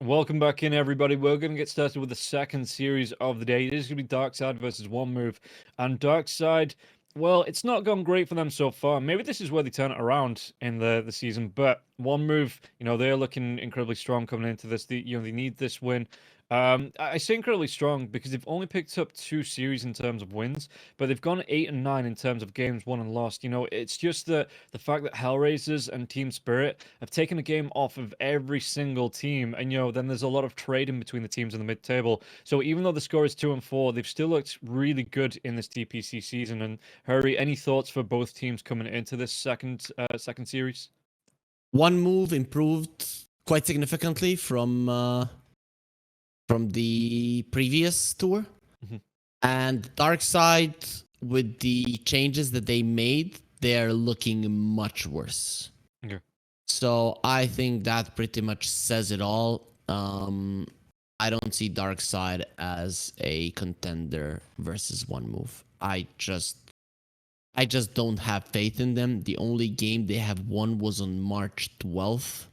Welcome back in, everybody. We're going to get started with the second series of the day. This is going to be Darkside versus One Move. And Darkside, well, it's not gone great for them so far. Maybe this is where they turn it around in the season. But One Move, they're looking incredibly strong coming into this. They need this win. I say incredibly strong because they've only picked up 2 series in terms of wins, but they've gone 8 and 9 in terms of games won and lost. It's just the fact that Hellraisers and Team Spirit have taken a game off of every single team, and then there's a lot of trading between the teams in the mid-table. So even though the score is 2 and 4, they've still looked really good in this DPC season. And Hurry, any thoughts for both teams coming into this second series? One Move improved quite significantly from the previous tour. Mhm. And Darkside, with the changes that they made, they're looking much worse. Okay. So I think that pretty much says it all. I don't see Darkside as a contender versus One Move. I just don't have faith in them. The only game they have won was on March 12th.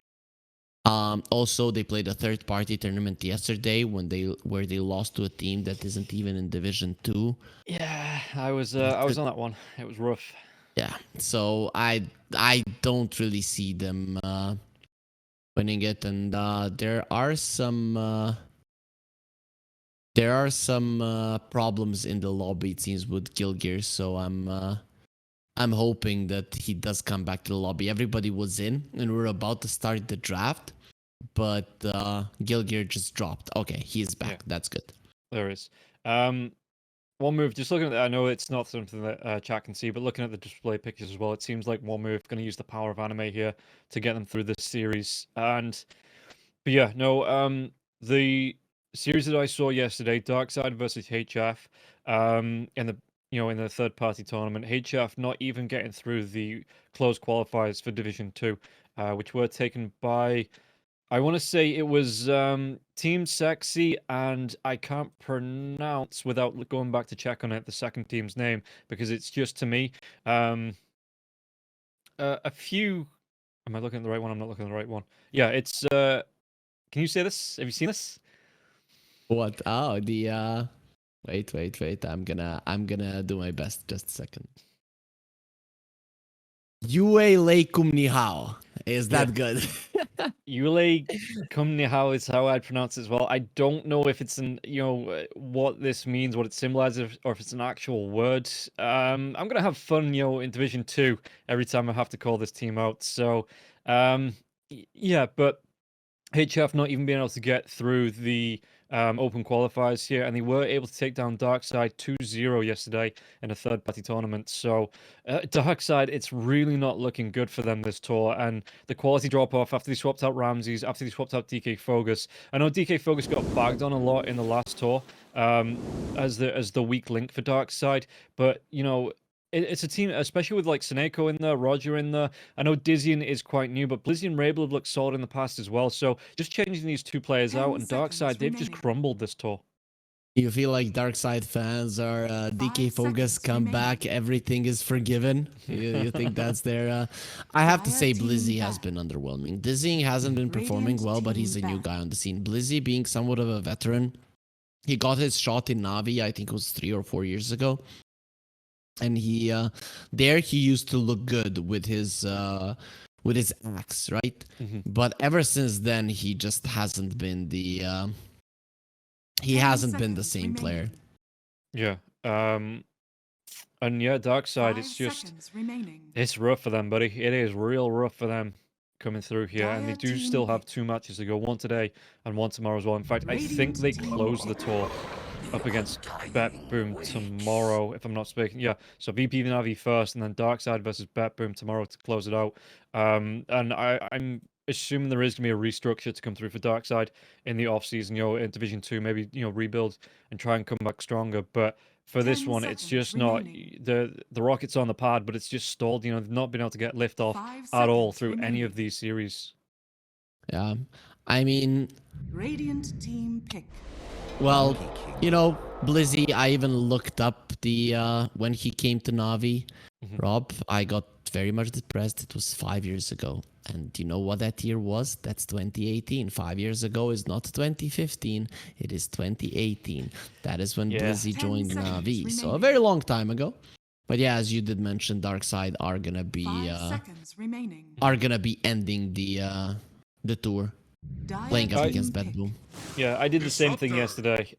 Also, they played a third-party tournament yesterday where they lost to a team that isn't even in Division 2. Yeah, I was on that one. It was rough. Yeah, so I don't really see them winning it, and there are some problems in the lobby, it seems, with Gilgear. So I'm hoping that he does come back to the lobby. Everybody was in, and we're about to start the draft, but Gilgear just dropped. Okay, he's back. Yeah. That's good. There is. One Move, just looking at that, I know it's not something that chat can see, but looking at the display pictures as well, it seems like One Move going to use the power of anime here to get them through this series. But yeah, no, the series that I saw yesterday, Darkside versus HF, in the third-party tournament, HF not even getting through the closed qualifiers for Division 2, which were taken by, I want to say it was Team Sexy, and I can't pronounce without going back to check on it the second team's name, because it's just, to me, a few... Am I looking at the right one? I'm not looking at the right one. Yeah, it's... Can you say this? Have you seen this? What? Oh, the... Wait. I'm gonna do my best. Just a second. Yue Leikum Nihao. Is that good? Yule Kum Nihao is how I'd pronounce it as well. I don't know if it's what this means, what it symbolizes, or if it's an actual word. I'm gonna have fun, in Division 2 every time I have to call this team out. So, yeah, but HF not even being able to get through the open qualifiers here, and they were able to take down Darkside 2-0 yesterday in a third-party tournament. So Darkside, it's really not looking good for them this tour, and the quality drop-off after they swapped out Ramses, after they swapped out DK Fogus. I know DK Fogus got bagged on a lot in the last tour as the weak link for Darkside, but, it's a team, especially with like Seneko in there, Roger in there. I know Dizzian is quite new, but Blizzy and Rabel have looked solid in the past as well. So just changing these 2 players out, and Darkside, they've just crumbled this tour. You feel like Darkside fans are DK Fogus come back, everything is forgiven? You think that's their... I have to say Blizzy has been underwhelming. Dizzy hasn't been performing well, but he's a new guy on the scene. Blizzy being somewhat of a veteran, he got his shot in Navi, I think it was 3 or 4 years ago. And he used to look good with his axe, right? Mm-hmm. But ever since then, he just hasn't been the same player. Yeah. And yeah, Darkside, it's rough for them, buddy. It is real rough for them coming through here, and they do still have 2 matches to go, one today and one tomorrow as well. In fact, I think they close the tour up against Bet Boom tomorrow, if I'm not speaking. Yeah, so VP Navi first, and then Darkside versus Bet Boom tomorrow to close it out. And I'm assuming there is going to be a restructure to come through for Darkside in the off-season, in Division 2, maybe, rebuild and try and come back stronger. But for this one, it's just not... The rocket's on the pad, but it's just stalled. They've not been able to get lift off at all through any of these series. Yeah, I mean... Radiant team pick. Well, Blizzy, I even looked up the when he came to Navi, Rob, I got very much depressed. It was 5 years ago. And you know what that year was? That's 2018. 5 years ago is not 2015. It is 2018. That is when Yeah. Blizzy 10 joined seconds Navi. So a remaining. very long time ago. But yeah, as you did mention, Darkside are gonna 5 be seconds remaining. ending the tour, Dire playing up team against pick. Bad Boom. Yeah, I did the same thing yesterday.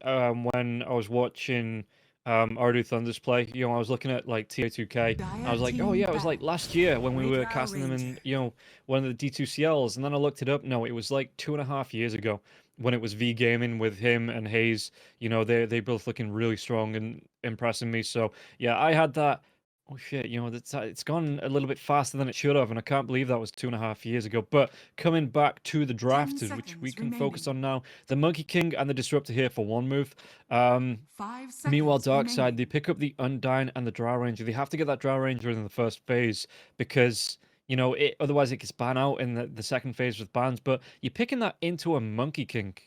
When I was watching Ardu Thunder's play, I was looking at like TA2K. I was like, oh yeah, it was like last year when we were casting them in, one of the D2CLs, and then I looked it up. No, it was like 2.5 years ago when it was V Gaming with him and Hayes. They both looking really strong and impressing me. So yeah, I had that. Oh shit, it's gone a little bit faster than it should have, and I can't believe that was 2.5 years ago. But coming back to the draft, which we seconds can focus remaining. on now, the Monkey King and the Disruptor here for one move. 5 seconds Meanwhile, Darkside, remaining. they pick up the Undying and the Drow Ranger. They have to get that Drow Ranger in the first phase because, otherwise it gets banned out in the second phase with bans. But you're picking that into a Monkey King.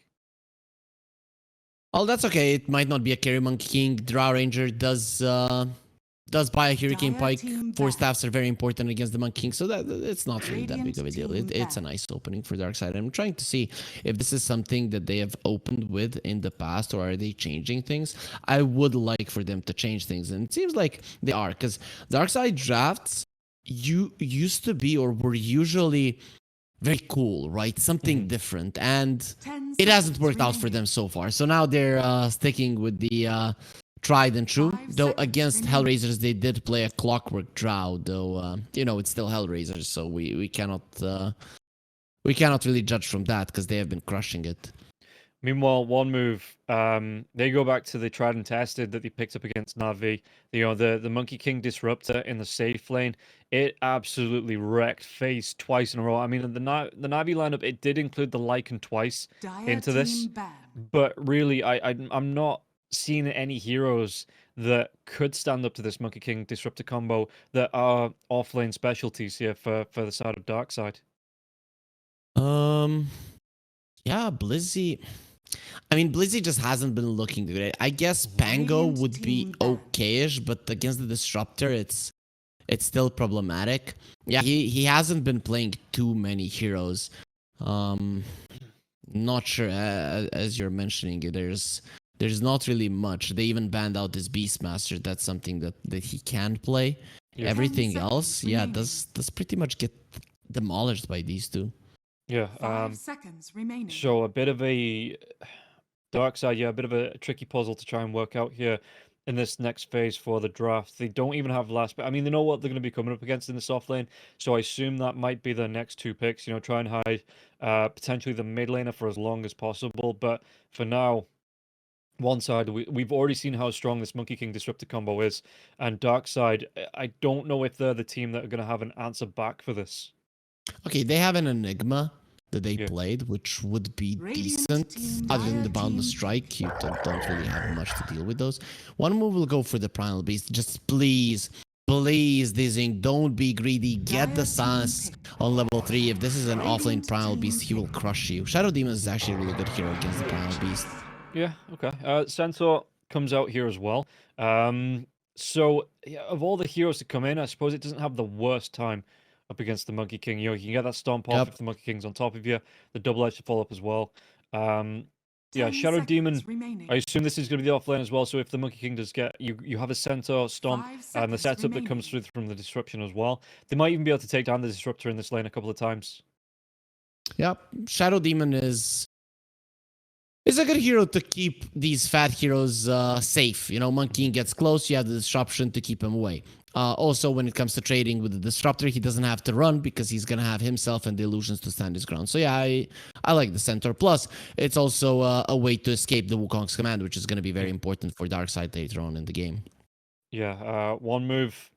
Oh, that's okay. It might not be a carry Monkey King. Drow Ranger does buy a Hurricane Dire Pike. team 4 back. staffs are very important against the Monkey King, so that it's not really that big of a Radiant deal. team It's a back. nice opening for Darkside. I'm trying to see if this is something that they have opened with in the past, or are they changing things? I would like for them to change things, and it seems like they are, because Darkside drafts used to be, or were usually very cool, right? Something different, and 10 it hasn't seconds worked out for remaining. them so far. So now they're sticking with the tried and true. 5 Though seconds against remaining. Hellraisers, they did play a Clockwork Drow. Though it's still Hellraisers, so we cannot really judge from that because they have been crushing it. Meanwhile, one move, they go back to the tried and tested that they picked up against Navi. The Monkey King Disruptor in the safe lane. It absolutely wrecked FaZe twice in a row. I mean, the Navi lineup, it did include the Lycan twice Dire into this, team ban. but really, I'm not seeing any heroes that could stand up to this Monkey King Disruptor combo that are offlane specialties here for the side of Darkside. Yeah, Blizzy. I mean, Blizzy just hasn't been looking good. I guess Pango Radiant would be team ban. okayish, but against the Disruptor, it's still problematic. Yeah, he hasn't been playing too many heroes. Not sure. As you're mentioning, there's not really much. They even banned out this Beastmaster. That's something that he can play. Yeah. Everything 10 else, seconds yeah, remaining. does pretty much get demolished by these two. Yeah. 5 seconds remaining. So a bit of a dark side, yeah, a bit of a tricky puzzle to try and work out here in this next phase for the draft. They don't even have last, but I mean, they know what they're going to be coming up against in the soft lane, so I assume that might be the next two picks. Try and hide potentially the mid laner for as long as possible. But for now, one side, we've already seen how strong this Monkey King Disruptor combo is, and dark side, I don't know if they're the team that are going to have an answer back for this. Okay, they have an Enigma that they Yeah. played, which would be Radiant decent. team, Other than Dire the Boundless team Strike, you don't really have much to deal with those. One move will go for the Primal Beast. Just please, Dizing, don't be greedy. Get Dire the team Sans pick. on level 3. If this is an offlane Radiant Primal team Beast, he will pick. crush you. Shadow Demon is actually a really good hero against the Primal Beast. Yeah, okay. Centaur comes out here as well. So yeah, of all the heroes to come in, I suppose it doesn't have the worst time up against the Monkey King. You can get that stomp off Yep. if the Monkey King's on top of you. The double edge to follow up as well. Yeah, 10 Shadow Demon. seconds remaining. I assume this is going to be the offlane as well. So if the Monkey King does get you have a Centaur stomp 5 and the seconds setup that comes remaining. through from the disruption as well. They might even be able to take down the disruptor in this lane a couple of times. Yep. Shadow Demon is a good hero to keep these fat heroes safe. Monkey King gets close, you have the disruption to keep him away. Also, when it comes to trading with the Disruptor, he doesn't have to run because he's going to have himself and the illusions to stand his ground. So yeah, I like the Centaur. Plus, it's also a way to escape the Wukong's command, which is going to be very important for Darkside later on in the game. Yeah, one move.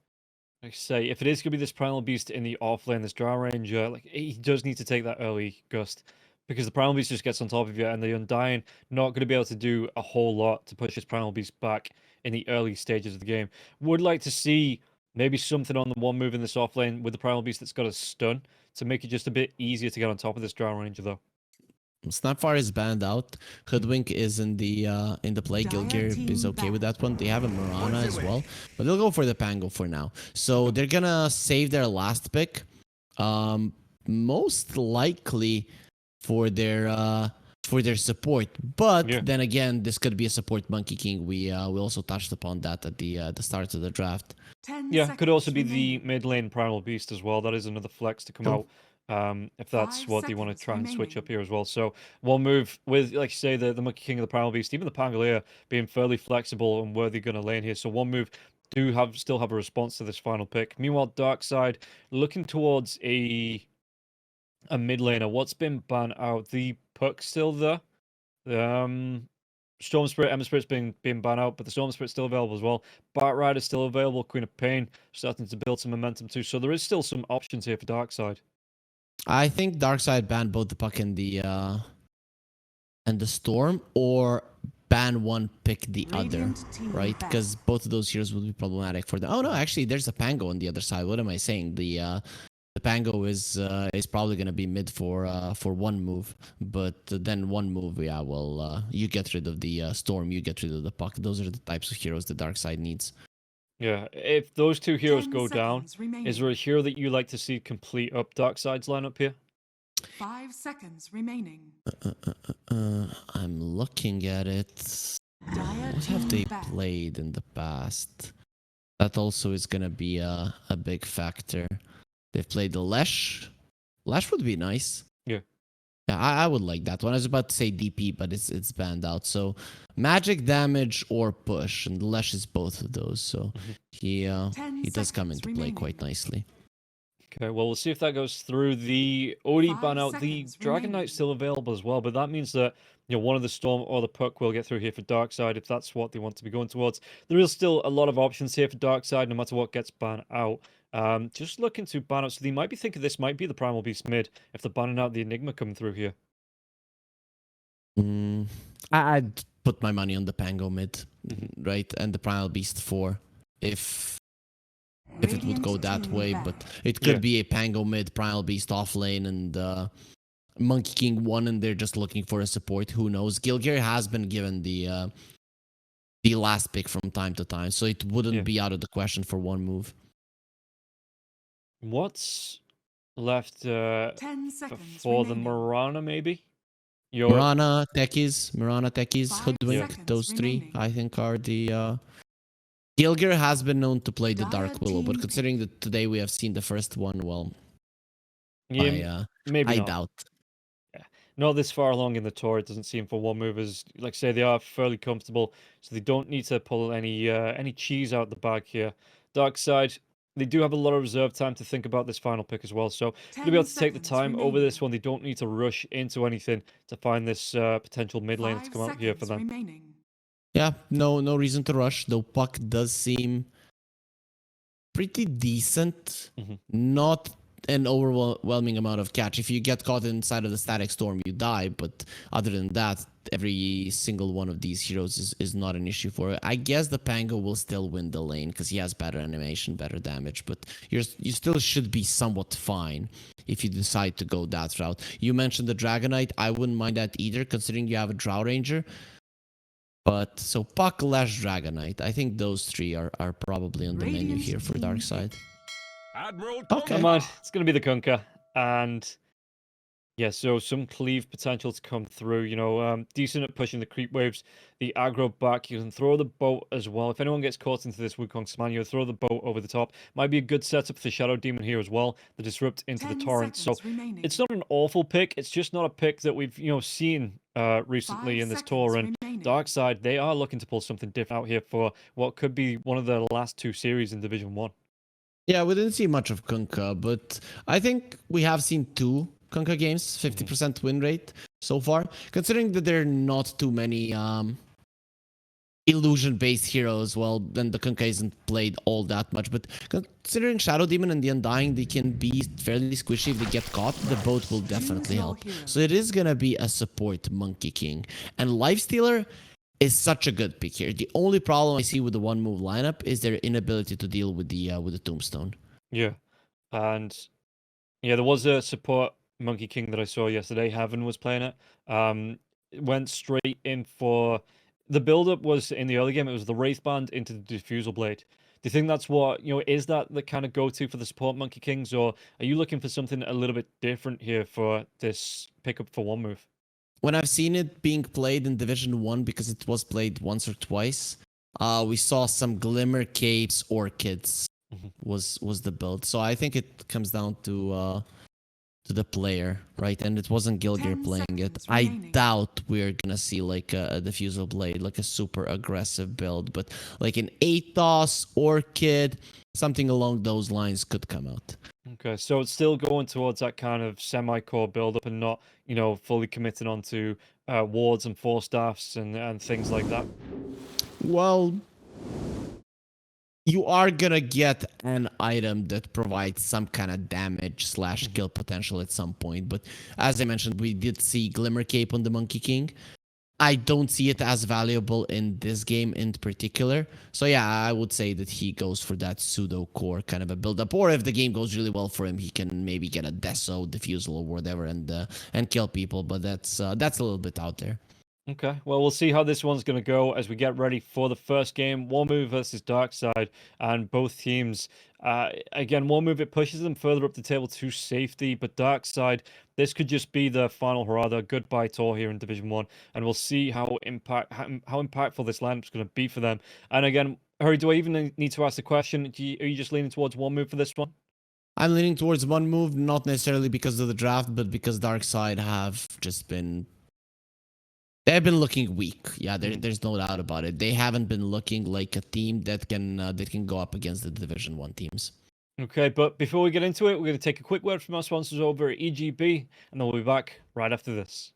Like I say, if it is going to be this Primal Beast in the offlane, this Drow Ranger, he does need to take that early gust. Because the Primal Beast just gets on top of you, and the Undying not going to be able to do a whole lot to push his Primal Beast back in the early stages of the game. Would like to see maybe something on the one move in this offlane with the Primal Beast that's got a stun to make it just a bit easier to get on top of this Drow Ranger, though. Snapfire is banned out. Hoodwink is in the play. Gilgear is okay with that one. They have a Mirana as well, but they'll go for the Pango for now. So they're gonna save their last pick, most likely for their support. But then again, this could be a support Monkey King. We also touched upon that at the start of the draft. Yeah, could also be the mid lane Primal Beast as well. That is another flex to come out. If that's what they want to try and switch up here as well. So one move with, like you say, the Monkey King of the Primal Beast, even the Pangolier being fairly flexible and where they're going to lane here. So one move still have a response to this final pick. Meanwhile, Darkside looking towards a mid laner. What's been banned out? The Puck still there. Storm Spirit, Emma Spirit's being banned out, but the Storm Spirit's still available as well. Bart Rider's still available. Queen of Pain starting to build some momentum too. So there is still some options here for Darkside. I think Darkside banned both the Puck and the Storm, or ban one, pick the other, right? Because both of those heroes would be problematic for them. Oh no, actually, there's a Pango on the other side. What am I saying? The Pango is probably gonna be mid for one move, but then one move, yeah. Well, you get rid of the Storm, you get rid of the Puck. Those are the types of heroes the Darkside needs. Yeah, if those two heroes go down, is there a hero that you like to see complete up Darkside's lineup here? 5 seconds remaining. I'm looking at it. What have they played in the past? That also is gonna be a big factor. They've played the Lesh. Lesh would be nice. Yeah, I would like that one. I was about to say DP, but it's banned out. So magic damage or push, and Lesh is both of those. So he does come into play quite nicely. Okay, well, we'll see if that goes through. The Odie ban out. The Dragon Knight's still available as well, but that means that one of the Storm or the Puck will get through here for Darkside if that's what they want to be going towards. There is still a lot of options here for Darkside, no matter what gets banned out. Just looking to ban out, so they might be thinking this might be the Primal Beast mid if they're banning out the Enigma coming through here. I'd put my money on the Pango mid, right, and the Primal Beast 4 if it would go that way, but it could be a Pango mid, Primal Beast off lane, and Monkey King 1, and they're just looking for a support. Who knows? Gilgear has been given the last pick from time to time, so it wouldn't be out of the question for one move. What's left 10 seconds for the remaining. Mirana, maybe? Mirana, Techies, Hoodwink, those three, I think, are the... Gilgear has been known to play the Dark Willow, but considering that today we have seen the first one, well, maybe I doubt. Yeah. Not this far along in the tour, it doesn't seem for one movers. Like I say, they are fairly comfortable, so they don't need to pull any cheese out the bag here. Darkside, they do have a lot of reserve time to think about this final pick as well, so they'll be able to take the time over this one. They don't need to rush into anything to find this potential mid lane to come out here for them. Yeah, no reason to rush, though Puck does seem pretty decent. Not an overwhelming amount of catch. If you get caught inside of the Static Storm, you die, but other than that, every single one of these heroes is not an issue for it. I guess the Pango will still win the lane because he has better animation, better damage, but you still should be somewhat fine if you decide to go that route. You mentioned the Dragon Knight. I wouldn't mind that either, considering you have a Drow Ranger. But so Puck, Lash, Dragon Knight. I think those three are probably on the menu here for Darkside. Okay. Come on, it's going to be the Kunkka. And yeah, so some cleave potential to come through. Decent at pushing the creep waves, the aggro back. You can throw the boat as well. If anyone gets caught into this Wukong Sman, throw the boat over the top. Might be a good setup for the Shadow Demon here as well. The disrupt into the torrent. So it's not an awful pick. It's just not a pick that we've seen recently in this tour. And Darkside, they are looking to pull something different out here for what could be one of the last two series in Division 1. Yeah, we didn't see much of Kunkka, but I think we have seen two Kunkka games, 50% win rate so far. Considering that there are not too many illusion-based heroes, well, then the Kunkka isn't played all that much. But considering Shadow Demon and the Undying, they can be fairly squishy if they get caught. The boat will definitely help. So it is going to be a support Monkey King. And Lifestealer is such a good pick here. The only problem I see with the one-move lineup is their inability to deal with the Tombstone. Yeah, and yeah, there was a support Monkey King that I saw yesterday. Heaven was playing it. Went straight in for the build-up was in the early game. It was the Wraith Band into the Diffusal Blade. Do you think that's what, is that the kind of go-to for the support Monkey Kings, or are you looking for something a little bit different here for this pickup for one move? When I've seen it being played in Division 1, because it was played once or twice, we saw some Glimmer Capes Orchids was the build. So I think it comes down to the player, right? And it wasn't Gilgir 10 playing it. seconds I remaining. doubt we're gonna see like a Diffusal Blade, like a super aggressive build, but like an Athos, Orchid, something along those lines could come out. Okay, so it's still going towards that kind of semi-core build-up and not, fully committing onto wards and force staffs and things like that. Well, you are gonna get an item that provides some kind of damage / kill potential at some point. But as I mentioned, we did see Glimmer Cape on the Monkey King. I don't see it as valuable in this game in particular. So yeah, I would say that he goes for that pseudo core kind of a build up. Or if the game goes really well for him, he can maybe get a Deso, Diffusal, or whatever and kill people. But that's a little bit out there. Okay, well, we'll see how this one's going to go as we get ready for the first game. One move versus Darkside, and both teams, again, one move, it pushes them further up the table to safety, but Darkside, this could just be the final hurrah, their goodbye tour here in Division 1, and we'll see how impactful this lineup's going to be for them. And again, Hurry, do I even need to ask the question? Are you just leaning towards one move for this one? I'm leaning towards one move, not necessarily because of the draft, but because Darkside have just been... They've been looking weak. Yeah, there's no doubt about it. They haven't been looking like a team that can go up against the Division 1 teams. Okay, but before we get into it, we're going to take a quick word from our sponsors over at EGB, and then we'll be back right after this.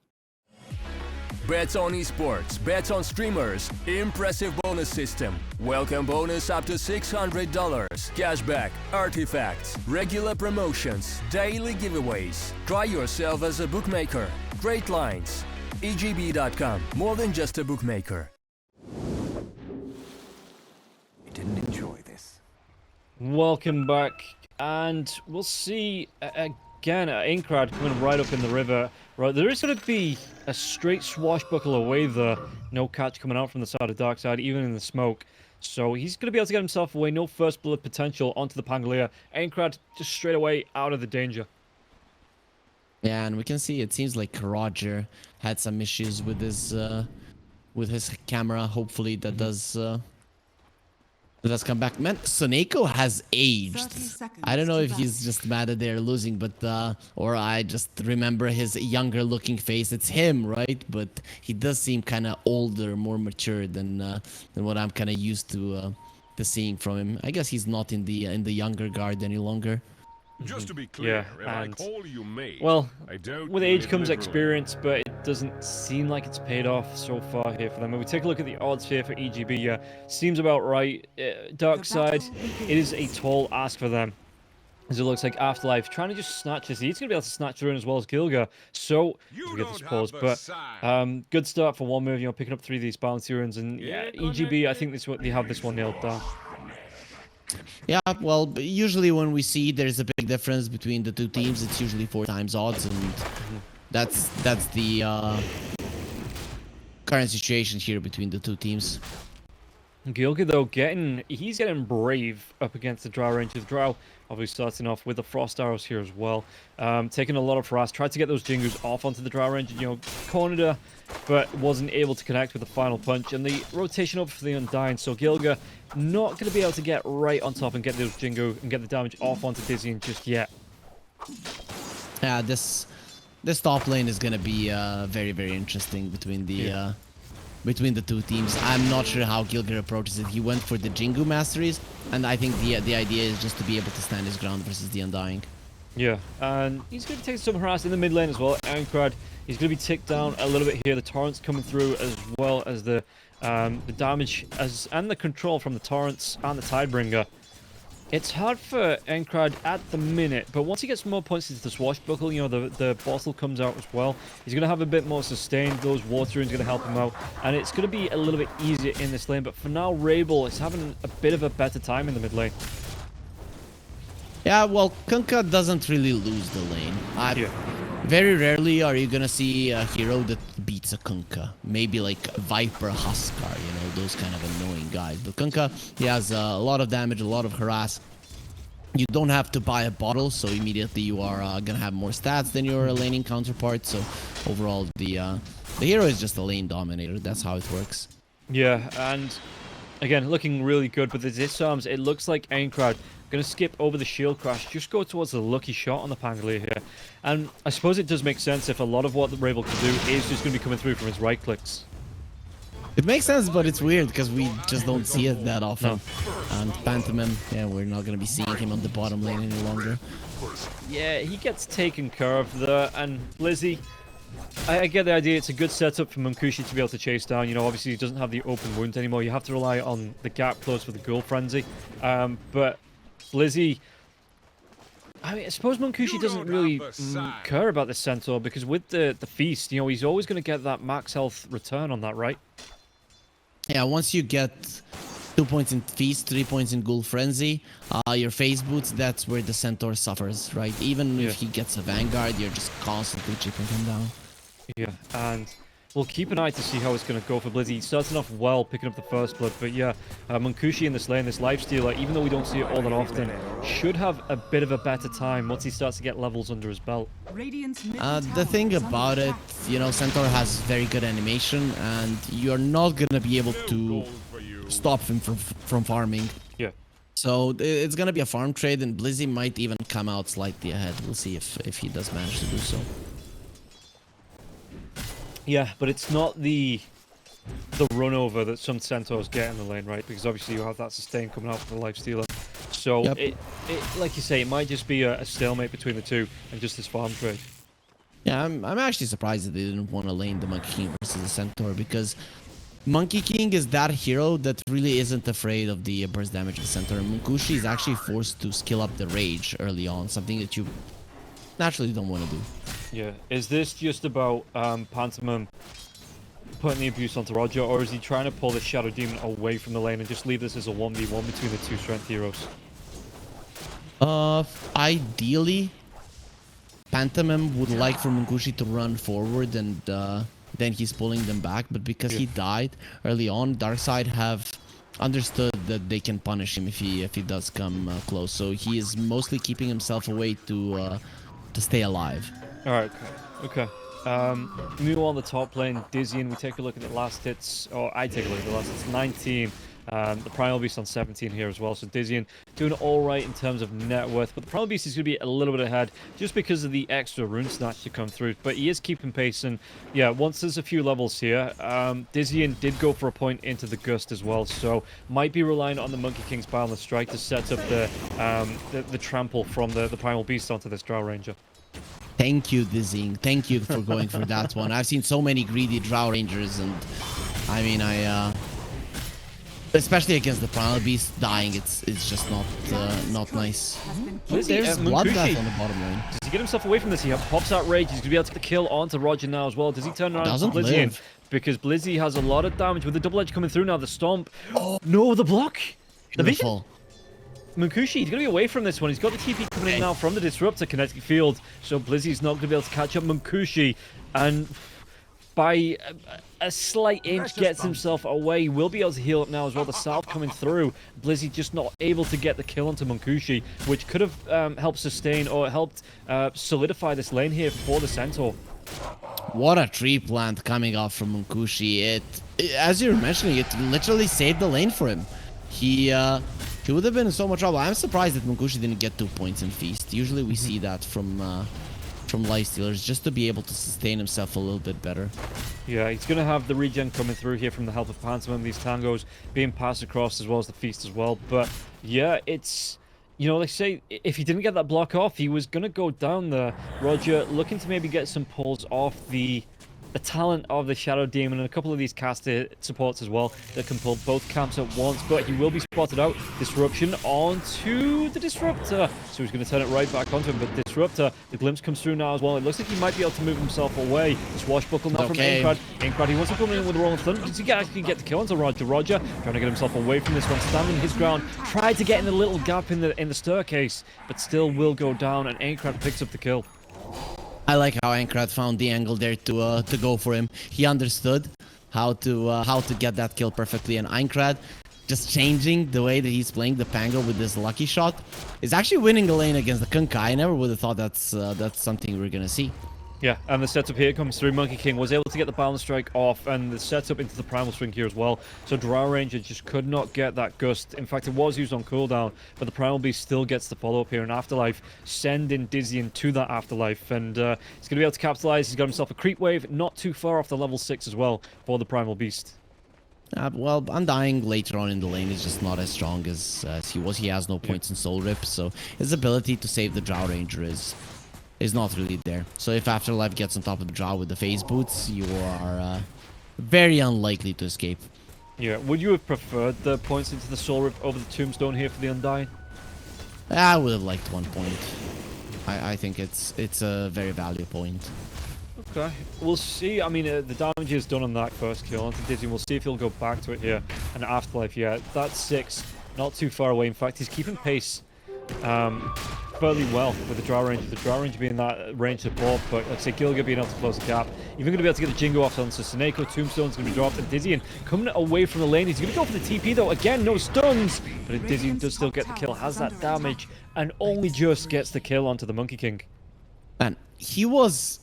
Bets on esports, bets on streamers, impressive bonus system. Welcome bonus up to $600. Cashback, artifacts, regular promotions, daily giveaways. Try yourself as a bookmaker. Great lines. EGB.com, more than just a bookmaker. I didn't enjoy this. Welcome back, and we'll see again Inkrad coming right up in the river. Right, there is going to be a straight swashbuckle away there. No catch coming out from the side of Darkside, even in the smoke. So he's going to be able to get himself away. No first blood potential onto the Pangolier. Inkrad just straight away out of the danger. Yeah, and we can see it seems like Roger had some issues with his camera. Hopefully that does come back. Man, Soneko has aged. I don't know if he's just mad that they're losing, but or I just remember his younger looking face. It's him, right? But he does seem kind of older, more mature than what I'm kind of used to seeing from him. I guess he's not in the younger guard any longer. Just to be clear, Yeah, if I and call you mate, well, I don't with mean age it comes literally. experience, but it doesn't seem like it's paid off so far here for them. When we take a look at the odds here for EGB, seems about right. Darkside, it is a tall ask for them, as it looks like Afterlife trying to just snatch this. He's going to be able to snatch through in as well as Gilga. So You we get this don't pause, have the but sign. good start for one move. Picking up 3 of these bounty runes, and yeah, EGB, I think they have this one nailed down. Yeah, well, usually when we see there's a big difference between the two teams, it's usually 4 times odds, and that's the current situation here between the two teams. Gilga, though, he's getting brave up against the Drow Ranger. The Drow obviously starting off with the Frost Arrows here as well. Taking a lot of harass. Tried to get those Jingus off onto the Drow Ranger, cornered her, but wasn't able to connect with the final punch. And the rotation over for the Undying. So Gilga not going to be able to get right on top and get those Jingu and get the damage off onto Dizzy just yet. Yeah, this top lane is going to be very, very interesting between the two teams. I'm not sure how Gilgir approaches it. He went for the Jingu Masteries, and I think the idea is just to be able to stand his ground versus the Undying. Yeah, and he's going to take some harass in the mid lane as well. Ankrad, he's going to be ticked down a little bit here. The torrents coming through as well as the damage and the control from the torrents and the Tidebringer. It's hard for Enkrad at the minute, but once he gets more points into the swashbuckle, the bottle comes out as well. He's going to have a bit more sustain. Those water runes are going to help him out, and it's going to be a little bit easier in this lane. But for now, Rabel is having a bit of a better time in the mid lane. Yeah, well, Kunkka doesn't really lose the lane. Very rarely are you gonna see a hero that beats a Kunkka. Maybe like Viper Huskar, you know, those kind of annoying guys. But Kunkka, he has a lot of damage, a lot of harass. You don't have to buy a bottle, so immediately you are gonna have more stats than your laning counterpart. So overall, the hero is just a lane dominator. That's how it works. Yeah, and again, looking really good with the disarms. It looks like Aincrad going to skip over the shield crash, just go towards the lucky shot on the Pangolier here. And I suppose it does make sense if a lot of what the Rabel can do is just going to be coming through from his right clicks. It makes sense, but it's weird because we just don't see it that often. No. And Pantomime, yeah, we're not going to be seeing him on the bottom lane any longer. Yeah, he gets taken care of there, and Blizzy, I get the idea. It's a good setup for Munkushi to be able to chase down. You know, obviously he doesn't have the open wound anymore. You have to rely on the gap close with the Ghoul Frenzy. But Blizzy, I mean, I suppose Munkushi doesn't really care about the Centaur because with the feast, you know, he's always going to get that max health return on that, right? Yeah, once you get 2 points in Feast, 3 points in Ghoul Frenzy, your Phase Boots, that's where the Centaur suffers, right? Even if he gets a Vanguard, you're just constantly chipping him down. Yeah, and we'll keep an eye to see how it's going to go for Blizzy. He's starting off well, picking up the first blood, but yeah, Munkushi in this lane, this lifestealer, even though we don't see it all that often, should have a bit of a better time once he starts to get levels under his belt. The thing about it, you know, Centaur has very good animation, and you're not going to be able to stop him from farming. Yeah. So it's going to be a farm trade, and Blizzy might even come out slightly ahead. We'll see if he does manage to do so. Yeah, but it's not the run over that some Centaurs get in the lane, right? Because obviously you have that sustain coming out from the lifestealer. So it like you say, it might just be a stalemate between the two and just this farm trade. Yeah, I'm actually surprised that they didn't want to lane the Monkey King versus the Centaur, because Monkey King is that hero that really isn't afraid of the burst damage of the Centaur. And Munkushi is actually forced to skill up the rage early on, something that you naturally don't want to do. Yeah, is this just about Pantomime putting the abuse onto Roger, or is he trying to pull the Shadow Demon away from the lane and just leave this as a 1v1 between the two strength heroes? Ideally, Pantomime would like for Munkushi to run forward, and then he's pulling them back, but because he died early on, Darkside have understood that they can punish him if he does come close, so he is mostly keeping himself away to stay alive. All right, okay. Move on the top lane, Dizzy, and we take a look at the last hits, or I take a look at the last hits, 19. The Primal Beast on 17 here as well, so Dizzy doing all right in terms of net worth, but the Primal Beast is going to be a little bit ahead just because of the extra rune snatch to come through, but he is keeping pace, and yeah, once there's a few levels here, Dizzy did go for a point into the Gust as well, so might be relying on the Monkey King's Boundless Strike to set up the trample from the Primal Beast onto this Drow Ranger. Thank you, Dizzy. Thank you for going for that one. I've seen so many greedy Drow Rangers, and I mean, especially against the Primal Beast, dying, it's just not nice. There's Bloodbath on the bottom lane. Does he get himself away from this? He pops out Rage. He's going to be able to get the kill onto Roger now as well. Does he turn around to Blizzy? Because Blizzy has a lot of damage with the double edge coming through now. The Stomp. Oh, no, the block. The vision. Munkushi, he's going to be away from this one. He's got the TP coming in now from the Disruptor kinetic field. So Blizzy's not going to be able to catch up Munkushi. And by a slight inch gets himself away. He will be able to heal up now as well. The South coming through. Blizzy just not able to get the kill onto Munkushi, which could have helped sustain or helped solidify this lane here for the Centaur. What a tree plant coming off from Munkushi. As you're mentioning, it literally saved the lane for him. He would have been in so much trouble. I'm surprised that Munkushi didn't get 2 points in Feast. Usually we see that from lifestealers, just to be able to sustain himself a little bit better. Yeah, he's going to have the regen coming through here from the help of Pantomime, these tangos being passed across as well as the Feast as well. But yeah, it's, you know, like say, if he didn't get that block off, he was going to go down there. Roger looking to maybe get some pulls off the talent of the Shadow Demon and a couple of these caster supports as well that can pull both camps at once, but he will be spotted out. Disruption onto the Disruptor, so he's going to turn it right back onto him, but Disruptor, the glimpse comes through now as well. It looks like he might be able to move himself away. Swashbuckle now from Aincrad. Aincrad, he wants to come in with the Rolling Thunder. Does he actually get the kill onto Roger? Roger trying to get himself away from this one, standing his ground, tried to get in the little gap in the staircase, but still will go down, and Aincrad picks up the kill. I like how Ankrat found the angle there to go for him. He understood how to get that kill perfectly, and Ankrat just changing the way that he's playing the Pango with this lucky shot is actually winning the lane against the Kunkka. I never would have thought that's something we're gonna see. Yeah, and the setup here comes through. Monkey King was able to get the balance strike off, and the setup into the primal swing here as well. So Drow Ranger just could not get that gust. In fact, it was used on cooldown, but the primal beast still gets the follow up here in Afterlife, sending Dizzy to that Afterlife, and he's going to be able to capitalize. He's got himself a creep wave, not too far off the level 6 as well for the primal beast. Well, Undying later on in the lane is just not as strong as he was. He has no points in Soul Rip, so his ability to save the Drow Ranger is not really there. So if Afterlife gets on top of the Drow with the phase boots, you are very unlikely to escape. Yeah, would you have preferred the points into the Soul Rip over the Tombstone here for the Undying? I would have liked 1 point. I think it's a very valuable point. Okay, we'll see. I mean, the damage is done on that first kill onto Dizzy. We'll see if he'll go back to it here. And Afterlife, yeah, that's 6, not too far away. In fact, he's keeping pace fairly well with the Drow Ranger. The Drow Ranger being that range support, but let's say Gilga being able to close the gap. Even going to be able to get the Jingo off on, so Seneko, Tombstone's going to be dropped, and Dizzy coming away from the lane. He's going to go for the TP though. Again, no stuns, but Dizzy does still get the kill, has that damage, and only just gets the kill onto the Monkey King. Man, he was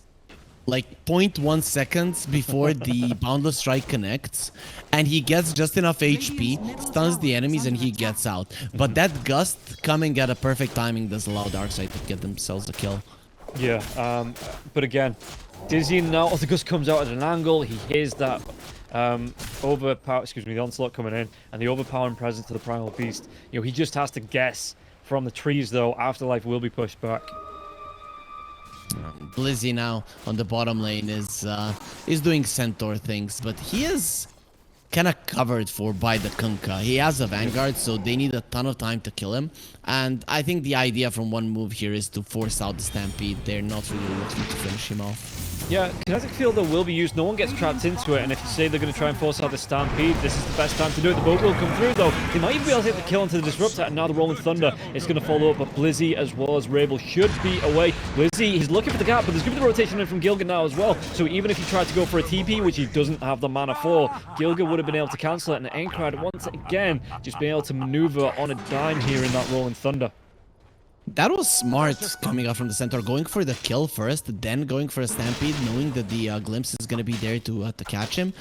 like 0.1 seconds before the Boundless Strike connects, and he gets just enough HP, stuns the enemies, and he gets out. But that Gust coming at a perfect timing does allow Darkside to get themselves a kill. Yeah, but again, Dizzy now, the Gust comes out at an angle, he hears that the onslaught coming in, and the overpowering presence of the Primal Beast. You know, he just has to guess from the trees though. Afterlife will be pushed back. Blizzy now on the bottom lane is doing Centaur things, but he is kind of covered for by the Kunkka. He has a Vanguard, so they need a ton of time to kill him. And I think the idea from one move here is to force out the Stampede. They're not really looking to finish him off. Yeah, Kinetic Field though will be used. No one gets trapped into it, and if you say they're going to try and force out the Stampede, this is the best time to do it. The boat will come through though. They might even be able to get the kill into the Disruptor, and now the Rolling Thunder is going to follow up, but Blizzy as well as Rabel should be away. Blizzy, he's looking for the gap, but there's going to be the rotation in from Gilga now as well. So even if he tried to go for a TP, which he doesn't have the mana for, Gilga would have been able to cancel it, and Aincrad once again just being able to maneuver on a dime here in that Rolling Thunder. That was smart coming out from the center, going for the kill first, then going for a Stampede, knowing that the Glimpse is going to be there to catch him.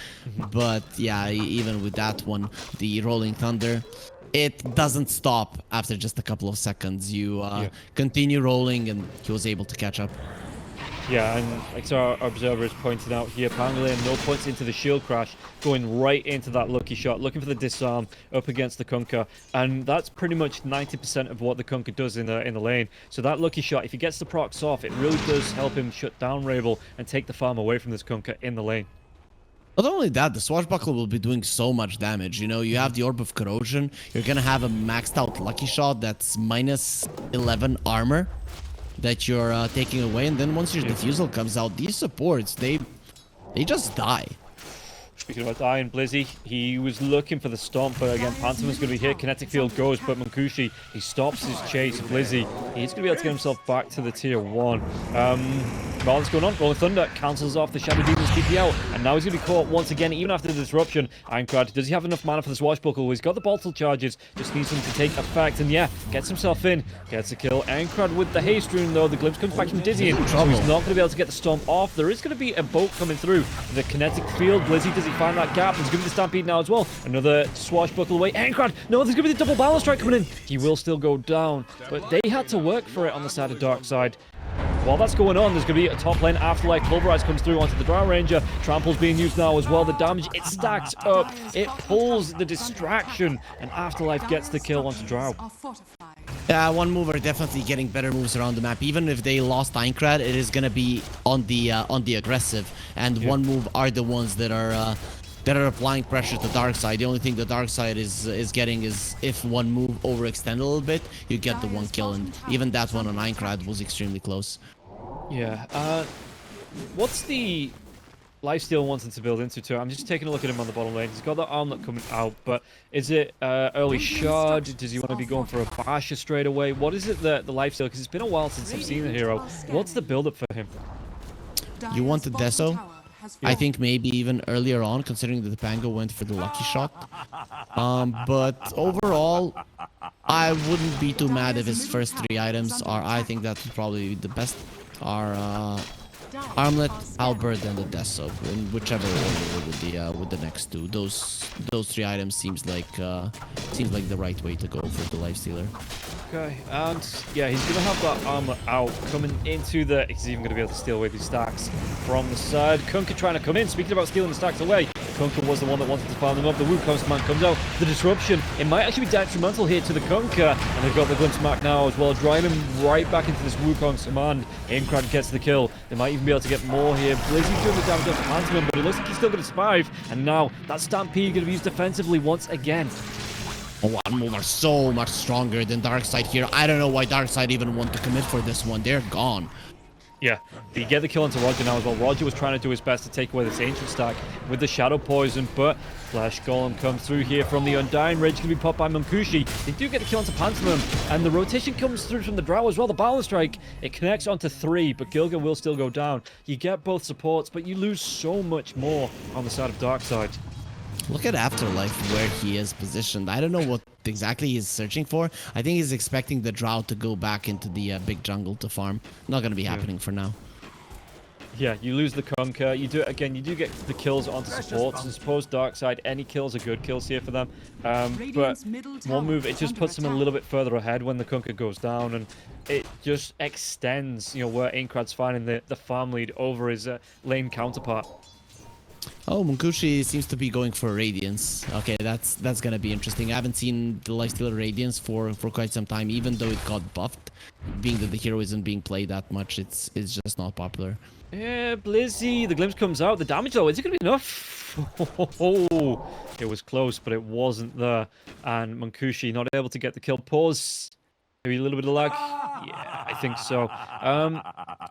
But yeah, even with that one, the Rolling Thunder, it doesn't stop after just a couple of seconds. You continue rolling, and he was able to catch up. Yeah, and like our observer is pointing out here, Pangolin, no points into the shield crash, going right into that lucky shot, looking for the disarm up against the Kunkka, and that's pretty much 90% of what the Kunkka does in the lane. So that lucky shot, if he gets the procs off, it really does help him shut down Rabel and take the farm away from this Kunkka in the lane. Not only that, the Swashbuckler will be doing so much damage. You know, you have the Orb of Corrosion, you're gonna have a maxed out lucky shot that's minus 11 armor that you're taking away, and then once your defusal comes out, these supports, they just die. Speaking about dying, Blizzy, he was looking for the stomp, but again, Pantomin's going to be here. Kinetic Field goes, but Munkushi, he stops his chase. Blizzy, he's going to be able to get himself back to the tier 1. What's going on? Rolling Thunder cancels off the Shadow Demon's TP out, and now he's going to be caught once again, even after the disruption. Aincrad, does he have enough mana for the Swashbuckle? Well, he's got the Boltal charges, just needs him to take effect, and yeah, gets himself in, gets a kill. Aincrad with the haste rune, though, the glimpse comes back from Dizzy, so he's not going to be able to get the stomp off. There is going to be a boat coming through. The Kinetic Field, Blizzy, does he find that gap? There's going to be the Stampede now as well. Another Swashbuckle away. Aincrad, no, there's going to be the double balance strike coming in. He will still go down, but they had to work for it on the side of Darkside. While that's going on, there's going to be a top lane Afterlife. Pulverize comes through onto the Drow Ranger. Trample's being used now as well. The damage, it stacks up. It pulls the distraction, and Afterlife gets the kill onto Drow. Yeah, one move are definitely getting better moves around the map. Even if they lost Aincrad, it is going to be on the aggressive. And one move are the ones that are applying pressure to Darkside. The only thing the Darkside is getting is if one move overextend a little bit, you get the one kill, and even that one on Aincrad was extremely close. Yeah, what's the lifesteal wanting to build into too? I'm just taking a look at him on the bottom lane. He's got that armlet coming out, but is it early shard? Does he want to be going for a Basha straight away? What is it, the lifesteal? Because it's been a while since I've seen the hero. What's the build up for him? You want the Dyer's bottom Deso? tower has I think maybe even earlier on, considering that the Pango went for the lucky shot. But overall, I wouldn't be too mad if his first 3 items are, I think that would probably be the best, are Armlet, Halberd, and the Deso, in whichever order with the next 2. Those 3 items seems like the right way to go for the Lifestealer. Okay, and yeah, he's gonna have that armor out coming into the. He's even gonna be able to steal away these stacks from the side. Kunkka trying to come in. Speaking about stealing the stacks away, Kunkka was the one that wanted to farm them up. The Wukong's command comes out. The disruption. It might actually be detrimental here to the Kunkka, and they've got the glimpse mark now as well, driving him right back into this Wukong's command. Incrad gets the kill. They might even be able to get more here. Blizzy's doing the damage up onto him, but it looks like he's still gonna survive. And now that Stampede gonna be used defensively once again. Oh, Anmol are so much stronger than Darkside here. I don't know why Darkside even want to commit for this one. They're gone. Yeah, they get the kill onto Roger now as well. Roger was trying to do his best to take away this Ancient stack with the Shadow Poison, but Flash Golem comes through here from the Undying Rage, going to be popped by Munkushi. They do get the kill onto Pantomim, and the rotation comes through from the Drow as well. The Balance Strike, it connects onto 3, but Gilga will still go down. You get both supports, but you lose so much more on the side of Darkside. Look at Afterlife, where he is positioned. I don't know what exactly he's searching for. I think he's expecting the Drow to go back into the big jungle to farm. Not going to be happening for now. Yeah, you lose the Kunkka. You do again. You do get the kills onto supports. And suppose Darkside, any kills are good kills here for them. But one move, it just puts them a little bit further ahead when the Kunkka goes down, and it just extends, you know, where Aincrad's finding the farm lead over his lane counterpart. Oh, Munkushi seems to be going for Radiance. Okay, that's gonna be interesting. I haven't seen the Lifestealer Radiance for quite some time, even though it got buffed. Being that the hero isn't being played that much, it's just not popular. Yeah, Blizzy, the glimpse comes out. The damage though, is it gonna be enough? Oh, it was close, but it wasn't there. And Munkushi not able to get the kill. Pause. Maybe a little bit of lag. Yeah, I think so.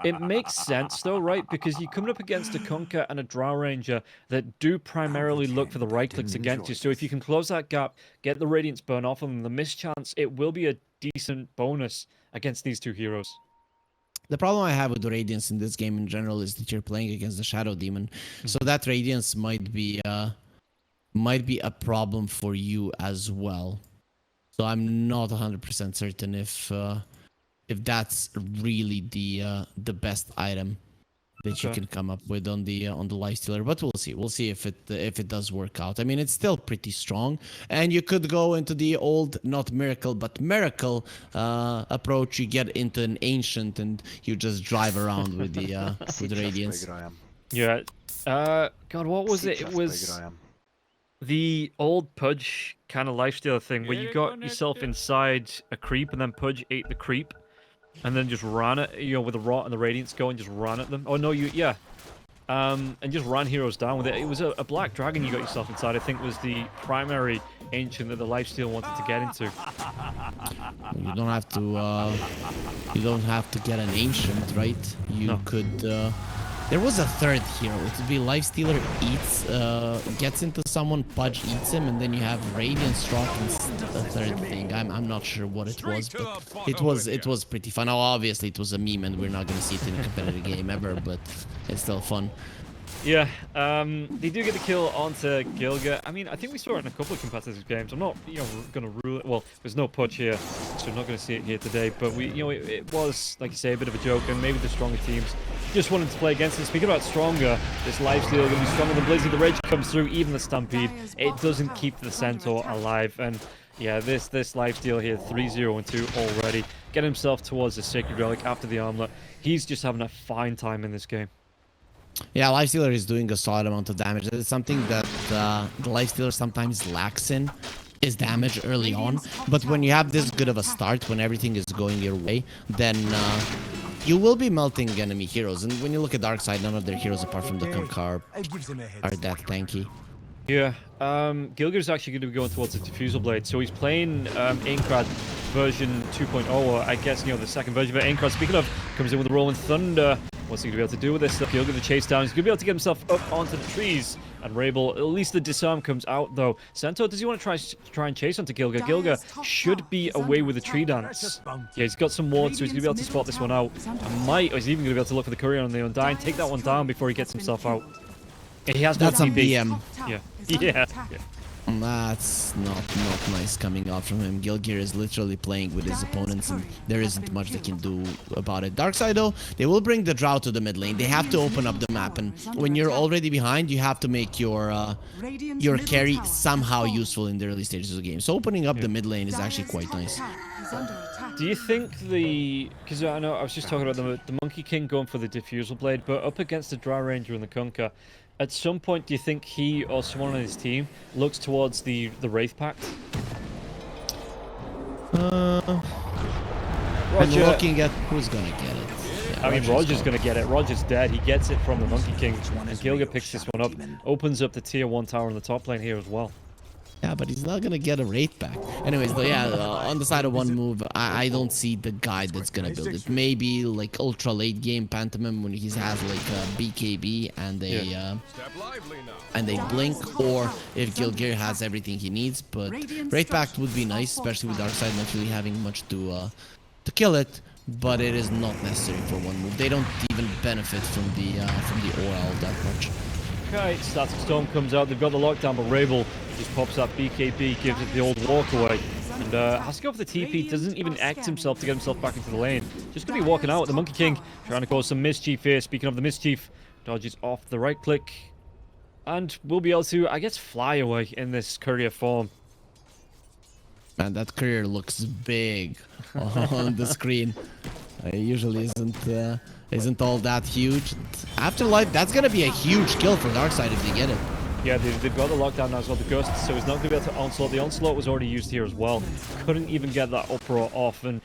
It makes sense though, right? Because you're coming up against a Kunkka and a Drow Ranger that do primarily look for the right clicks against you. So if you can close that gap, get the Radiance burn off them, the mischance, it will be a decent bonus against these 2 heroes. The problem I have with the Radiance in this game in general is that you're playing against the Shadow Demon. So that Radiance might be a problem for you as well. So I'm not 100% certain if that's really the best item that you can come up with on the Lifestealer, but we'll see. We'll see if it does work out. I mean, it's still pretty strong, and you could go into the old not miracle but miracle approach. You get into an ancient and you just drive around with the Radiance. Yeah. God, what was it? It was the old Pudge kind of Lifestealer thing where you got yourself inside a creep and then Pudge ate the creep and then just ran it, you know, with the Rot and the Radiance going, just ran at them. Oh no, and just ran heroes down with it. It was a black dragon you got yourself inside, I think was the primary ancient that the Lifestealer wanted to get into. You don't have to get an ancient, right? You could there was a third hero. It would be Lifestealer gets into someone, Pudge eats him, and then you have Radiant Stroke and the third thing. I'm not sure what it was, but it was pretty fun. Now, obviously, it was a meme, and we're not going to see it in a competitive game ever, but it's still fun. Yeah, they do get the kill onto Gilga. I mean, I think we saw it in a couple of competitive games. I'm not, you know, going to rule it. Well, there's no Pudge here, so we're not going to see it here today. But we, you know, it was, like you say, a bit of a joke, and maybe the stronger teams just wanted to play against it. Speaking about stronger, this Lifestealer going to be stronger than Blizzy. The Rage comes through, even the Stampede. It doesn't keep the Centaur alive, and yeah, this Lifestealer here, 3-0-2 already. Get himself towards the Sacred Relic after the armlet. He's just having a fine time in this game. Yeah, Lifestealer is doing a solid amount of damage. It's something that the Lifestealer sometimes lacks in, is damage early on. But when you have this good of a start, when everything is going your way, then you will be melting enemy heroes. And when you look at Darkside, none of their heroes apart from the Kunkka are that tanky. Yeah, Gilga's actually going to be going towards the Diffusal Blade, so he's playing Aincrad version 2.0, or I guess, you know, the second version of it. Aincrad, speaking of, comes in with the Rolling Thunder. What's he going to be able to do with this stuff? He'll get the chase down. He's going to be able to get himself up onto the trees. And Rabel, at least the disarm comes out, though. Centaur, does he want to try and chase onto Gilga? Gilga should be away with the tree dance. Yeah, he's got some wards, so he's going to be able to spot this one out. And might, or he's even going to be able to look for the courier on the Undying, take that one down before he gets himself out. He has no That's some TP. BM. Yeah. That's not nice coming out from him. Gilgir is literally playing with his opponents, and there isn't much they can do about it. Darkside, though, they will bring the Drow to the mid lane. They have to open up the map, and when you're already behind, you have to make your carry somehow useful in the early stages of the game. So opening up the mid lane is actually quite nice. Do you think because I know I was just talking about the Monkey King going for the Diffusal Blade, but up against the Drow Ranger and the Kunkka, at some point do you think he or someone on his team looks towards the Wraith Pact? I'm looking at who's gonna get it. Yeah, I mean, Roger's gonna get it. Roger's dead. He gets it from the Monkey King, and Gilga picks this one up, opens up the tier 1 tower in the top lane here as well. Yeah, but he's not gonna get a Wraith back. Anyways, yeah, on the side of one move, I don't see the guy that's gonna build it. Maybe like ultra late game Pantomime when he has like a BKB and a blink, or if Gilgir has everything he needs. But Wraith Pact would be nice, especially with Darkside not really having much to kill it. But it is not necessary for one move. They don't even benefit from the aura that much. Okay, Static Storm comes out. They've got the lockdown, but Rabel just pops that BKB, gives it the old walk away, and has to go for the TP. Doesn't even act himself to get himself back into the lane. Just gonna be walking out. The Monkey King trying to cause some mischief here. Speaking of the mischief, dodges off the right click, and will be able to, I guess, fly away in this courier form. Man, that courier looks big on the screen. It usually isn't all that huge. Afterlife, that's gonna be a huge kill for Darkside if they get it. Yeah, they've got the lockdown now as well, the Gust, so he's not going to be able to onslaught. The onslaught was already used here as well. Couldn't even get that uproar off, and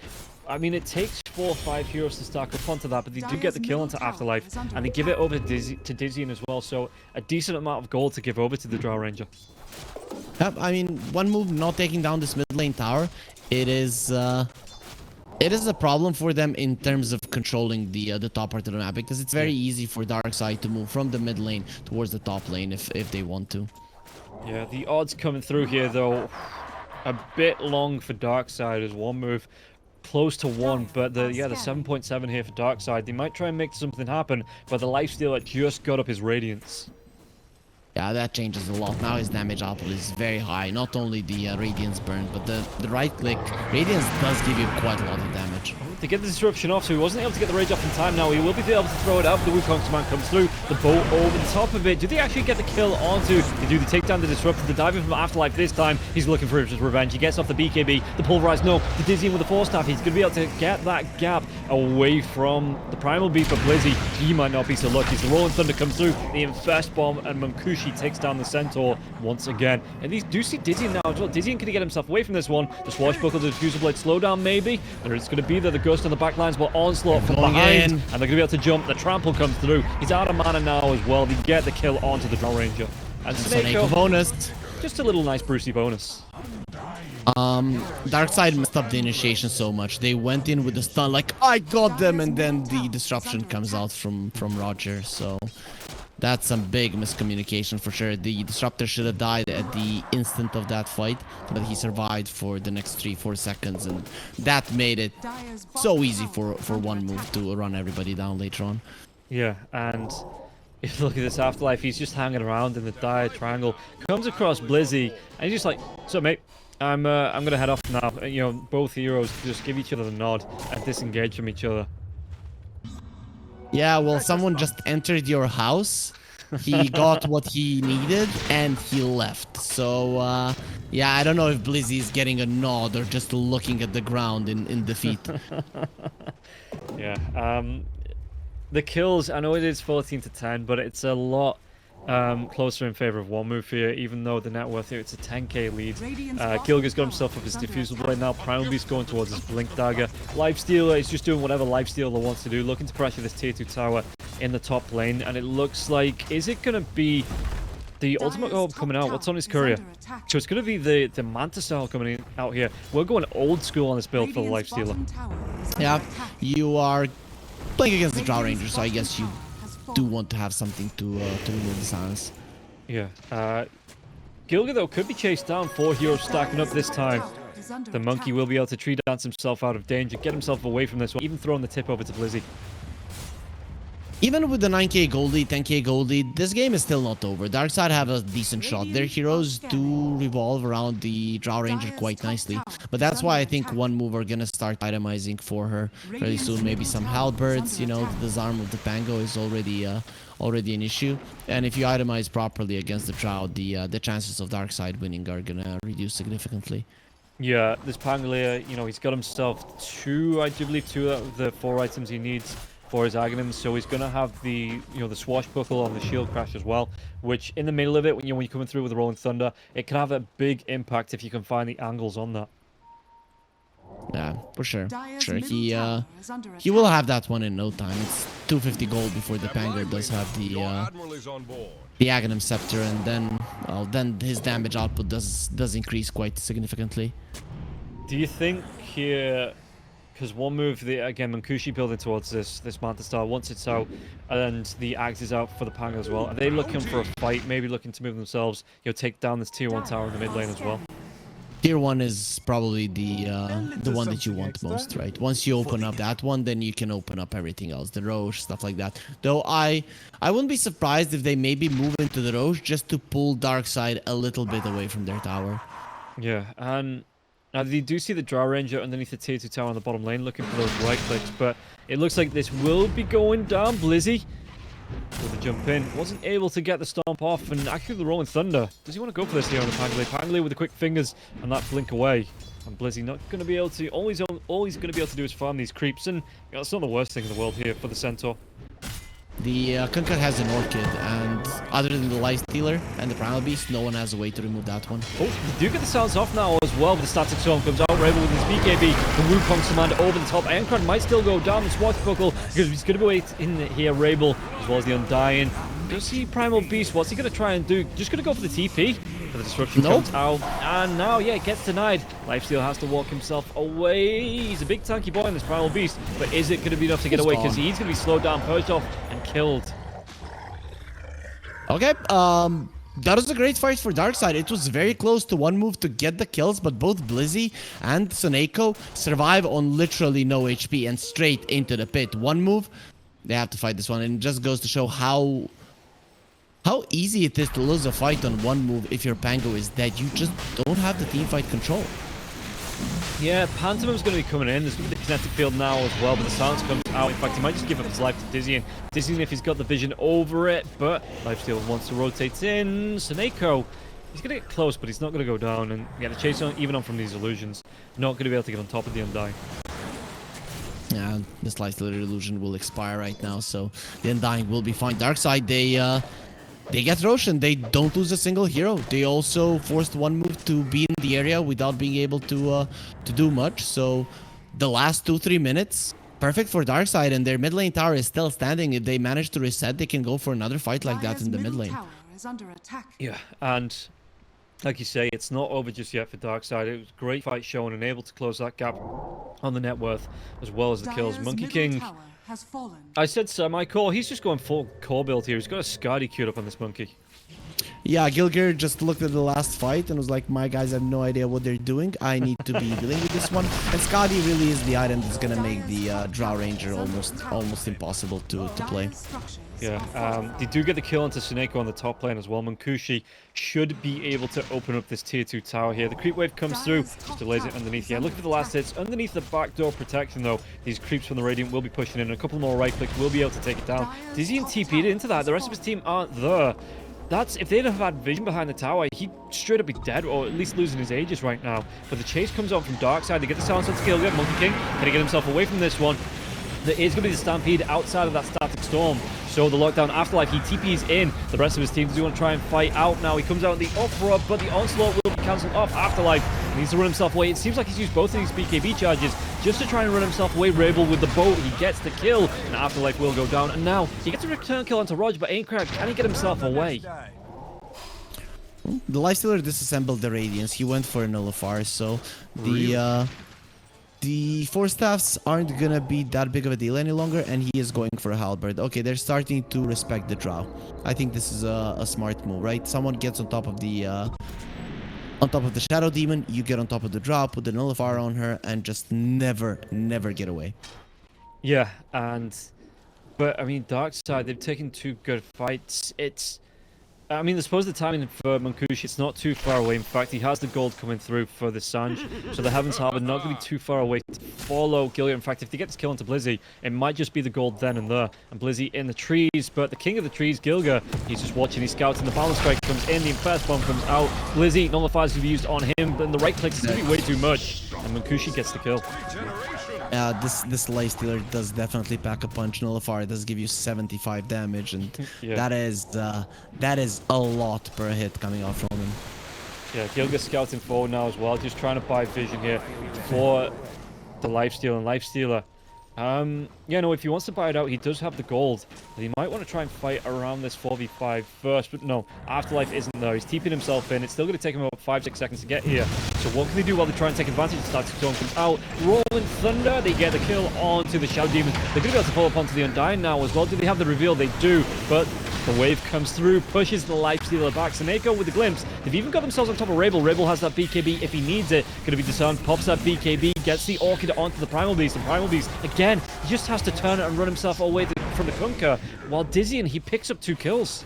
I mean, it takes 4 or 5 heroes to stack up onto that, but they do get the kill onto Afterlife, and they give it over to Dizzian as well, so a decent amount of gold to give over to the Drow Ranger. I mean, one move not taking down this mid lane tower, it is a problem for them in terms of controlling the top part of the map, because it's very easy for Darkside to move from the mid lane towards the top lane if they want to. Yeah, the odds coming through here, though, a bit long for Darkside as one move. Close to 1, but the 7.7 here for Darkside. They might try and make something happen, but the Lifestealer just got up his Radiance. Yeah, that changes a lot. Now his damage output is very high. Not only the Radiance burn, but the right click. Radiance does give you quite a lot of damage. To get the disruption off, so he wasn't able to get the rage off in time. Now he will be able to throw it out. The Wukong's command comes through. The boat over the top of it. Do they actually get the kill onto? They do. They take down the disruptor. The diving from Afterlife this time. He's looking for his revenge. He gets off the BKB. The pulverize. No. The Dizzying with the Force Staff. He's going to be able to get that gap away from the Primal Beast for Blizzy. He might not be so lucky. So Rolling Thunder comes through. The Infest Bomb, and Mankushi takes down the Centaur once again. And these do see Dizzying now as well. Dizzying can get himself away from this one. The Swashbuckle, the Diffusal Blade slowdown maybe. And it's going to be there. The Ghost on the back lines will onslaught from behind, and they're going to be able to jump. The trample comes through. He's out of mana now as well. They get the kill onto the Drow Ranger. And Snake bonus. Just a little nice Brucey bonus. Darkside messed up the initiation so much. They went in with the stun like, I got them, and then the disruption comes out from Roger. So that's some big miscommunication for sure. The disruptor should have died at the instant of that fight, but he survived for the next 3-4 seconds, and that made it so easy for one move to run everybody down later on. Yeah, and if you look at this Afterlife, he's just hanging around in the dire triangle. Comes across Blizzy, and he's just like, so mate, I'm gonna head off now. You know, both heroes just give each other the nod and disengage from each other. Yeah, well, someone just entered your house. He got what he needed, and he left. So, yeah, I don't know if Blizzy is getting a nod or just looking at the ground in defeat. Yeah, the kills, I know it is 14-10, but it's a lot closer in favor of one move here, even though the net worth here, it's a 10k lead. Gilga's got himself up his Diffusal Blade now. Primal Beast going towards his Blink Dagger. Lifestealer is just doing whatever Lifestealer wants to do, looking to pressure this tier 2 tower in the top lane, and it looks like, is it going to be the Ultimate Orb coming out? What's on his courier? So it's going to be the Manta Cell coming out here. We're going old school on this build for the Lifestealer. Yeah, you are playing against the Drow Ranger, so I guess you do want to have something to remove the silence. Yeah. Gilga, though, could be chased down. 4 heroes stacking up this time. The monkey will be able to tree dance himself out of danger, get himself away from this one, even throwing the tip over to Blizzy. Even with the 9k gold lead, 10k gold lead, this game is still not over. Darkside have a decent shot. Their heroes do revolve around the Drow Ranger quite nicely. But that's why I think one move are gonna start itemizing for her very soon. Maybe some halberds, you know, the disarm of the Pango is already an issue. And if you itemize properly against the Drow, the chances of Darkside winning are gonna reduce significantly. Yeah, this Pangolier, you know, he's got himself I do believe two of the 4 items he needs for his Aghanims, so he's gonna have the, you know, the swashbuckle on the shield crash as well, which in the middle of it, when you're coming through with the Rolling Thunder, it can have a big impact if you can find the angles on that. Yeah, for sure. Sure, he will have that one in no time. It's 250 gold before the Pango does have the Aghanim Scepter, and then, well, then his damage output does increase quite significantly. Do you think here, because one move, again, Mankushi building towards this Manta Star, once it's out, and the Axe is out for the Pango as well, are they looking for a fight, maybe looking to move themselves, you know, take down this tier 1 tower in the mid lane as well? Tier 1 is probably the one that you want most, right? Once you open up that one, then you can open up everything else, the Roche, stuff like that. Though I wouldn't be surprised if they maybe move into the Roche just to pull Darkside a little bit away from their tower. Yeah, and now you do see the Drow Ranger underneath the tier 2 tower on the bottom lane looking for those right clicks, but it looks like this will be going down. Blizzy with the jump in, wasn't able to get the stomp off, and actually the Rolling Thunder. Does he want to go for this here on the Pangolier? Pangolier with the quick fingers and that blink away. And Blizzy not going to be able to, all he's going to be able to do is farm these creeps, and you know, it's not the worst thing in the world here for the Centaur. The Kunkka has an Orchid, and other than the Lifestealer and the Primal Beast, no one has a way to remove that one. Oh, they do get the sounds off now as well, but the Static Storm comes out. Rebel with his BKB, the Wukong's command over the top. Aincrad might still go down the Swashbuckle, because he's going to be waiting in here, Rebel, as well as the Undying. Does he Primal Beast? What's he going to try and do? Just going to go for the TP. But the Disruption comes out, and now, yeah, it gets denied. Lifesteal has to walk himself away. He's a big tanky boy in this Primal Beast, but is it going to be enough to get away? Because he's going to be slowed down, purged off, and killed. Okay, that was a great fight for Darkside. It was very close to one move to get the kills, but both Blizzy and Soneko survive on literally no HP and straight into the pit. One move, they have to fight this one, and it just goes to show how easy it is to lose a fight on one move if your Pango is dead. You just don't have the team fight control. Yeah, Pantomim's going to be coming in. There's going to be the kinetic field now as well, but the silence comes out. In fact, he might just give up his life to Dizzying. Dizzying if he's got the vision over it, but Lifesteal wants to rotate in. Soneko, he's going to get close, but he's not going to go down. And yeah, the chase on, even on from these illusions, not going to be able to get on top of the Undying. Yeah, this Lifestealer illusion will expire right now, so the Undying will be fine. Darkside, they get Roshan. They don't lose a single hero. They also forced one move to be in the area without being able to do much. So the last 2-3 minutes, perfect for Darkside, and their mid lane tower is still standing. If they manage to reset, they can go for another fight like that in the mid lane. Yeah, and like you say, it's not over just yet for Darkside. It was a great fight shown and able to close that gap on the net worth as well as the kills. Monkey King, I said semi-core. He's just going full core build here. He's got a Skadi queued up on this monkey. Yeah, Gilgir just looked at the last fight and was like, my guys have no idea what they're doing. I need to be dealing with this one. And Skadi really is the item that's going to make the Drow Ranger almost impossible to play. Yeah, they do get the kill onto Soneko on the top lane as well. Mankushi should be able to open up this tier 2 tower here. The creep wave comes through, just delays it underneath. Yeah, look at the last hits. Underneath the backdoor protection, though, these creeps from the Radiant will be pushing in. A couple more right clicks will be able to take it down. Dizzy and TP'd into that. The rest of his team aren't there. If they'd have had vision behind the tower, he'd straight up be dead, or at least losing his Aegis right now. But the chase comes on from Darkside. They get the silence on skill. We have Monkey King. Can he get himself away from this one? There is going to be the Stampede outside of that Static Storm. So the Lockdown Afterlife, he TP's in. The rest of his team do want to try and fight out now. He comes out in the uproar, but the Onslaught will be cancelled off. Afterlife needs to run himself away. It seems like he's used both of these BKB charges just to try and run himself away. Rabel with the boat, he gets the kill, and Afterlife will go down. And now he gets a return kill onto Roger, but Aincrad, can he get himself away? The Lifestealer disassembled the Radiance. He went for a Nullifier, so the The Force Staffs aren't gonna be that big of a deal any longer, and he is going for a halberd. Okay, they're starting to respect the Drow. I think this is a smart move, right? Someone gets on top of the Shadow Demon, you get on top of the Drow, put the Nullifier on her, and just never get away. Yeah, but I mean, Darkside, they've taken 2 good fights. I mean, I suppose the timing for Munkushi, it's not too far away. In fact, he has the gold coming through for the Sanj, so the Heavens Harbor not going to be too far away to follow Gilga. In fact, if they get this kill onto Blizzy, it might just be the gold then and there. And Blizzy in the trees, but the king of the trees, Gilga, he's just watching, he's scouting. The Balance Strike comes in, the Infest Bomb comes out. Blizzy, Nullifiers will be used on him, but in the right click is going to be way too much. And Munkushi gets the kill. This lifestealer does definitely pack a punch. Nullifier does give you 75 damage, and Yeah. that is a lot per hit coming off from him. Yeah, Gilga's scouting forward now as well, just trying to buy vision here for the Lifestealer. And Lifestealer, yeah, no, if he wants to buy it out, he does have the gold. But he might want to try and fight around this 4v5 first, but no, Afterlife isn't there. He's keeping himself in. It's still going to take him about 5-6 seconds to get here. So what can they do while they try and take advantage of the Static Storm comes out? Rolling Thunder, they get the kill onto the Shadow Demon. They're going to be able to follow up onto the Undying now as well. Do they have the reveal? They do, but the wave comes through, pushes the Lifestealer back. Seneko with the glimpse. They've even got themselves on top of Rabel. Rabel has that BKB if he needs it. Going to be disarmed, pops that BKB, gets the Orchid onto the Primal Beast. And Primal Beast, again, he just has to turn it and run himself away from the Kunkka. While Dizzying, he picks up 2 kills.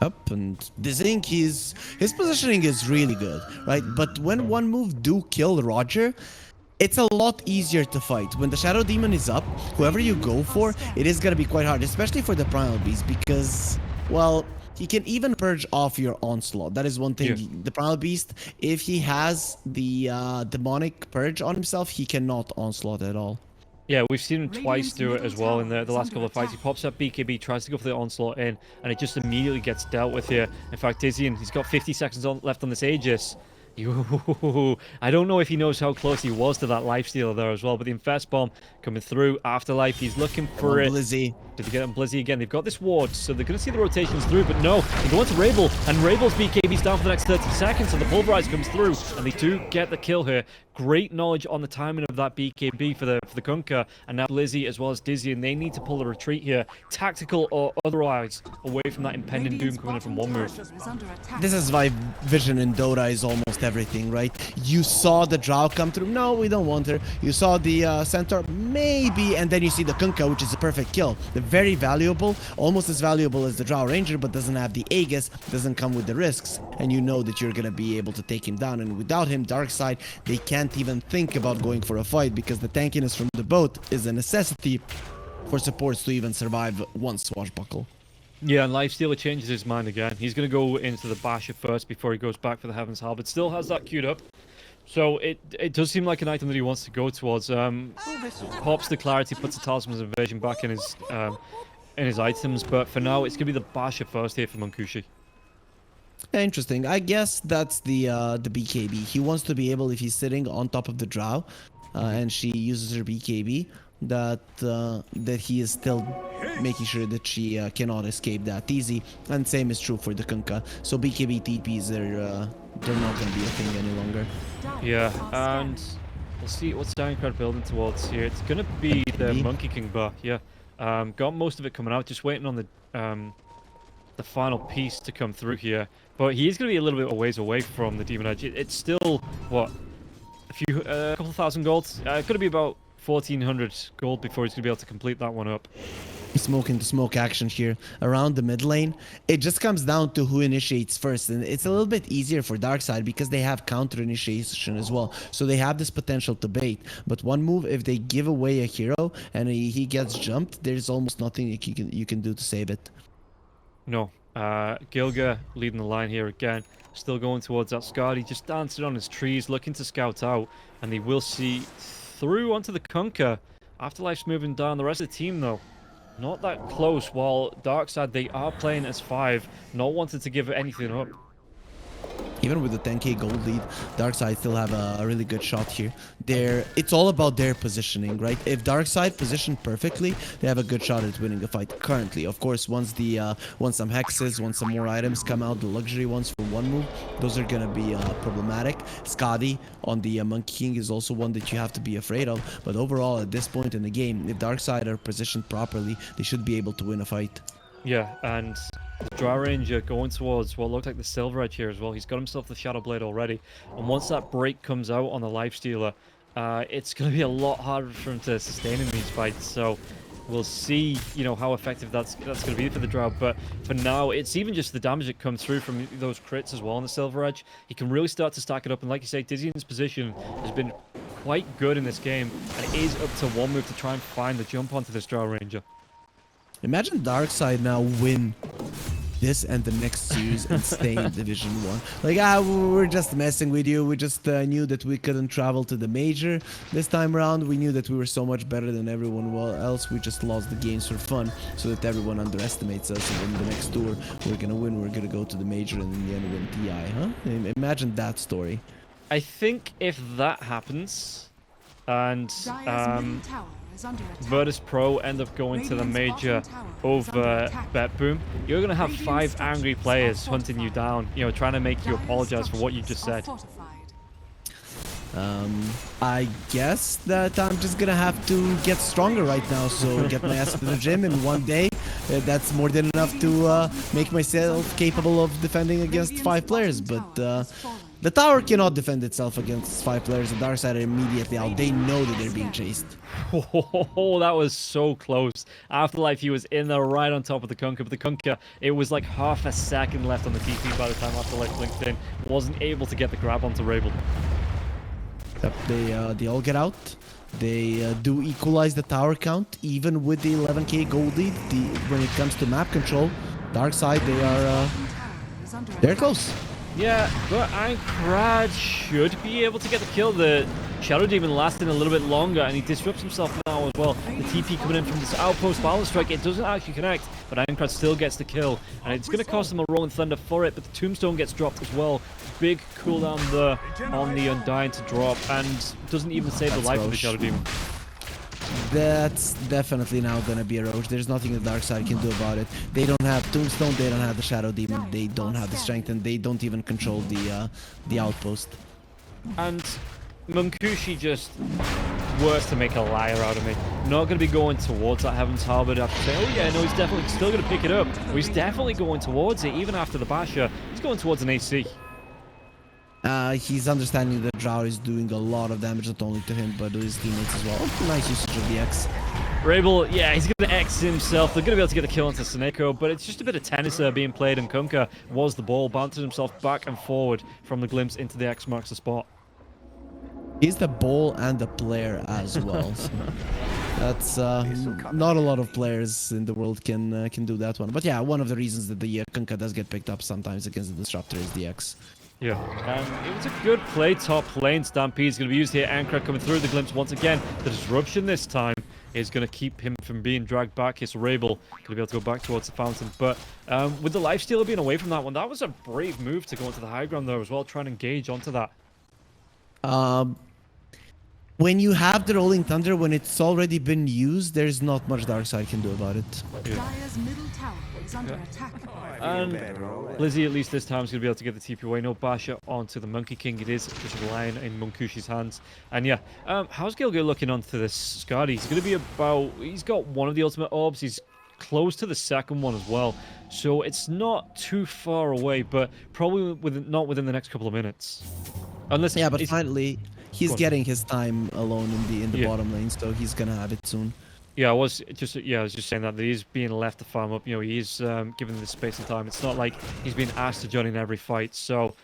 Up, and Dizzying, his positioning is really good, right? But when one move do kill Roger, it's a lot easier to fight. When the Shadow Demon is up, whoever you go for, it is gonna be quite hard, especially for the Primal Beast, because, well, he can even purge off your onslaught. That is one thing. Yeah. The Primal Beast, if he has the demonic purge on himself, he cannot onslaught at all. Yeah, we've seen him twice do it as well in the last couple of fights. He pops up BKB, tries to go for the onslaught in, and it just immediately gets dealt with here. In fact, Dizzying, he's got 50 seconds left on this Aegis. I don't know if he knows how close he was to that Lifestealer there as well, but the Infest Bomb coming through. Afterlife, he's looking for it. Blizzy. Did they get him Blizzy again? They've got this ward, so they're going to see the rotations through, but no, they go into Rabel, and Rabel's BKB's down for the next 30 seconds, so the Pulverize comes through, and they do get the kill here. Great knowledge on the timing of that BKB for the Kunkka, and now Blizzy as well as Dizzy, and they need to pull the retreat here, tactical or otherwise, away from that impending doom coming in from one move. This is why vision in Dota is almost everything, right? You saw the Drow come through. No, we don't want her. You saw the Centaur, maybe, and then you see the Kunkka, which is a perfect kill. They're very valuable, almost as valuable as the Drow Ranger, but doesn't have the Aegis, doesn't come with the risks, and you know that you're gonna be able to take him down. And without him, Darkside, they can't even think about going for a fight, because the tankiness from the boat is a necessity for supports to even survive one swashbuckle. Yeah, and Lifestealer changes his mind again. He's going to go into the Basher first before he goes back for the Heaven's Hall, but still has that queued up. So it does seem like an item that he wants to go towards. Pops the Clarity, puts the Talisman's Invasion back in his items, but for now it's going to be the Basher first here for Munkushi. Interesting. I guess that's the BKB. He wants to be able, if he's sitting on top of the Drow, and she uses her BKB, that he is still making sure that she cannot escape that easy. And same is true for the Kunkka. So BKB TPs they're not going to be a thing any longer. Yeah, and we'll see what's Downcrowd building towards here. It's going to be the Monkey King bar. Yeah, got most of it coming out. Just waiting on the final piece to come through here. But he is going to be a little bit a ways away from the Demon Edge. It's still, what, a couple thousand gold? It's going to be about 1,400 gold before he's going to be able to complete that one up. Smoking to smoke action here around the mid lane. It just comes down to who initiates first, and it's a little bit easier for Darkside because they have counter initiation as well, so they have this potential to bait. But one move, if they give away a hero and he gets jumped, there's almost nothing you can do to save it. No, Gilga leading the line here again, still going towards that Scar. He just dancing on his trees, looking to scout out, and they will see through onto the Kunkka. Afterlife's moving down. The rest of the team, though, not that close, while Darkside, they are playing as 5, not wanting to give anything up. Even with the 10k gold lead, Darkside still have a really good shot here. It's all about their positioning, right? If Darkside positioned perfectly, they have a good shot at winning the fight currently. Of course, once some hexes, once some more items come out, the luxury ones from one move, those are gonna be problematic. Skadi on the Monkey King is also one that you have to be afraid of. But overall, at this point in the game, if Darkside are positioned properly, they should be able to win a fight. Yeah, and the Drow Ranger going towards what looked like the Silver Edge here as well. He's got himself the Shadow Blade already. And once that break comes out on the Lifestealer, it's going to be a lot harder for him to sustain in these fights. So we'll see, you know, how effective that's going to be for the Drow. But for now, it's even just the damage that comes through from those crits as well on the Silver Edge. He can really start to stack it up. And like you say, Dizzy's position has been quite good in this game. And it is up to one move to try and find the jump onto this Drow Ranger. Imagine Darkside now win this and the next series and stay in Division 1. Like, we're just messing with you. We just knew that we couldn't travel to the major this time around. We knew that we were so much better than everyone else. We just lost the games for fun so that everyone underestimates us. And in the next tour, we're gonna win. We're gonna go to the major and in the end win TI, huh? Imagine that story. I think if that happens, and Virtus Pro end up going to the major over BetBoom, you're going to have 5 angry players hunting you down, you know, trying to make you apologize for what you just said. I guess that I'm just gonna have to get stronger right now, so get my ass to the gym in one day. That's more than enough to make myself capable of defending against 5 players, but the tower cannot defend itself against 5 players. The Darkside are immediately out. They know that they're being chased. Oh, that was so close. Afterlife, he was in there right on top of the Kunkka, but the Kunkka, it was like half a second left on the TP by the time Afterlife blinked in. Wasn't able to get the grab onto Rabel. They all get out. They do equalize the tower count, even with the 11k gold lead. When it comes to map control, Darkside, they're close. Yeah, but Ankrad should be able to get the kill. The Shadow Demon lasting a little bit longer, and he disrupts himself now as well. The TP coming in from this outpost balance strike, it doesn't actually connect, but Ankrad still gets the kill, and it's going to cost him a Rolling Thunder for it, but the Tombstone gets dropped as well. Big cooldown there on the Undying to drop, and doesn't even save the life of the Shadow Demon. That's definitely now gonna be a Roche. There's nothing the Darkside can do about it. They don't have Tombstone, they don't have the Shadow Demon, they don't have the strength, and they don't even control the outpost. And Munkushi just works to make a liar out of me. Not going to be going towards that Heaven's Harbor after saying, oh yeah, no, he's definitely still going to pick it up. But he's definitely going towards it, even after the Basher. He's going towards an AC. He's understanding that Drow is doing a lot of damage, not only to him, but to his teammates as well. Oh, nice usage of the X. Rabel, yeah, he's going to X himself. They're going to be able to get the kill onto Seneko, but it's just a bit of tennis there being played, and Kunkka was the ball, bouncing himself back and forward from the glimpse into the X marks the spot. He's the ball and the player as well. So that's not a lot of players in the world can do that one. But yeah, one of the reasons that the Kunkka does get picked up sometimes against the Disruptor is the X. Yeah, it was a good play top lane. Stampede's going to be used here. Ankra coming through the glimpse once again. The disruption this time is going to keep him from being dragged back. His Rabel going to be able to go back towards the fountain. But with the Lifestealer being away from that one, that was a brave move to go into the high ground there as well, trying to engage onto that. When you have the Rolling Thunder, when it's already been used, there's not much Darkside can do about it. Yeah. Dire's middle tower is under attack. And Blizzy, at least this time, is going to be able to get the TP away. No Basher onto the Monkey King. It is just lying in Munkushi's hands. And yeah, how's Gilgir looking onto this Skadi? He's going to be about... He's got one of the ultimate orbs. He's close to the second one as well. So it's not too far away, but probably not within the next couple of minutes. Unless yeah, but finally, he's getting his time alone in the Yeah. bottom lane, so he's going to have it soon. Yeah, I was just saying that he's being left to farm up. You know, he's given this space and time. It's not like he's being asked to join in every fight. So,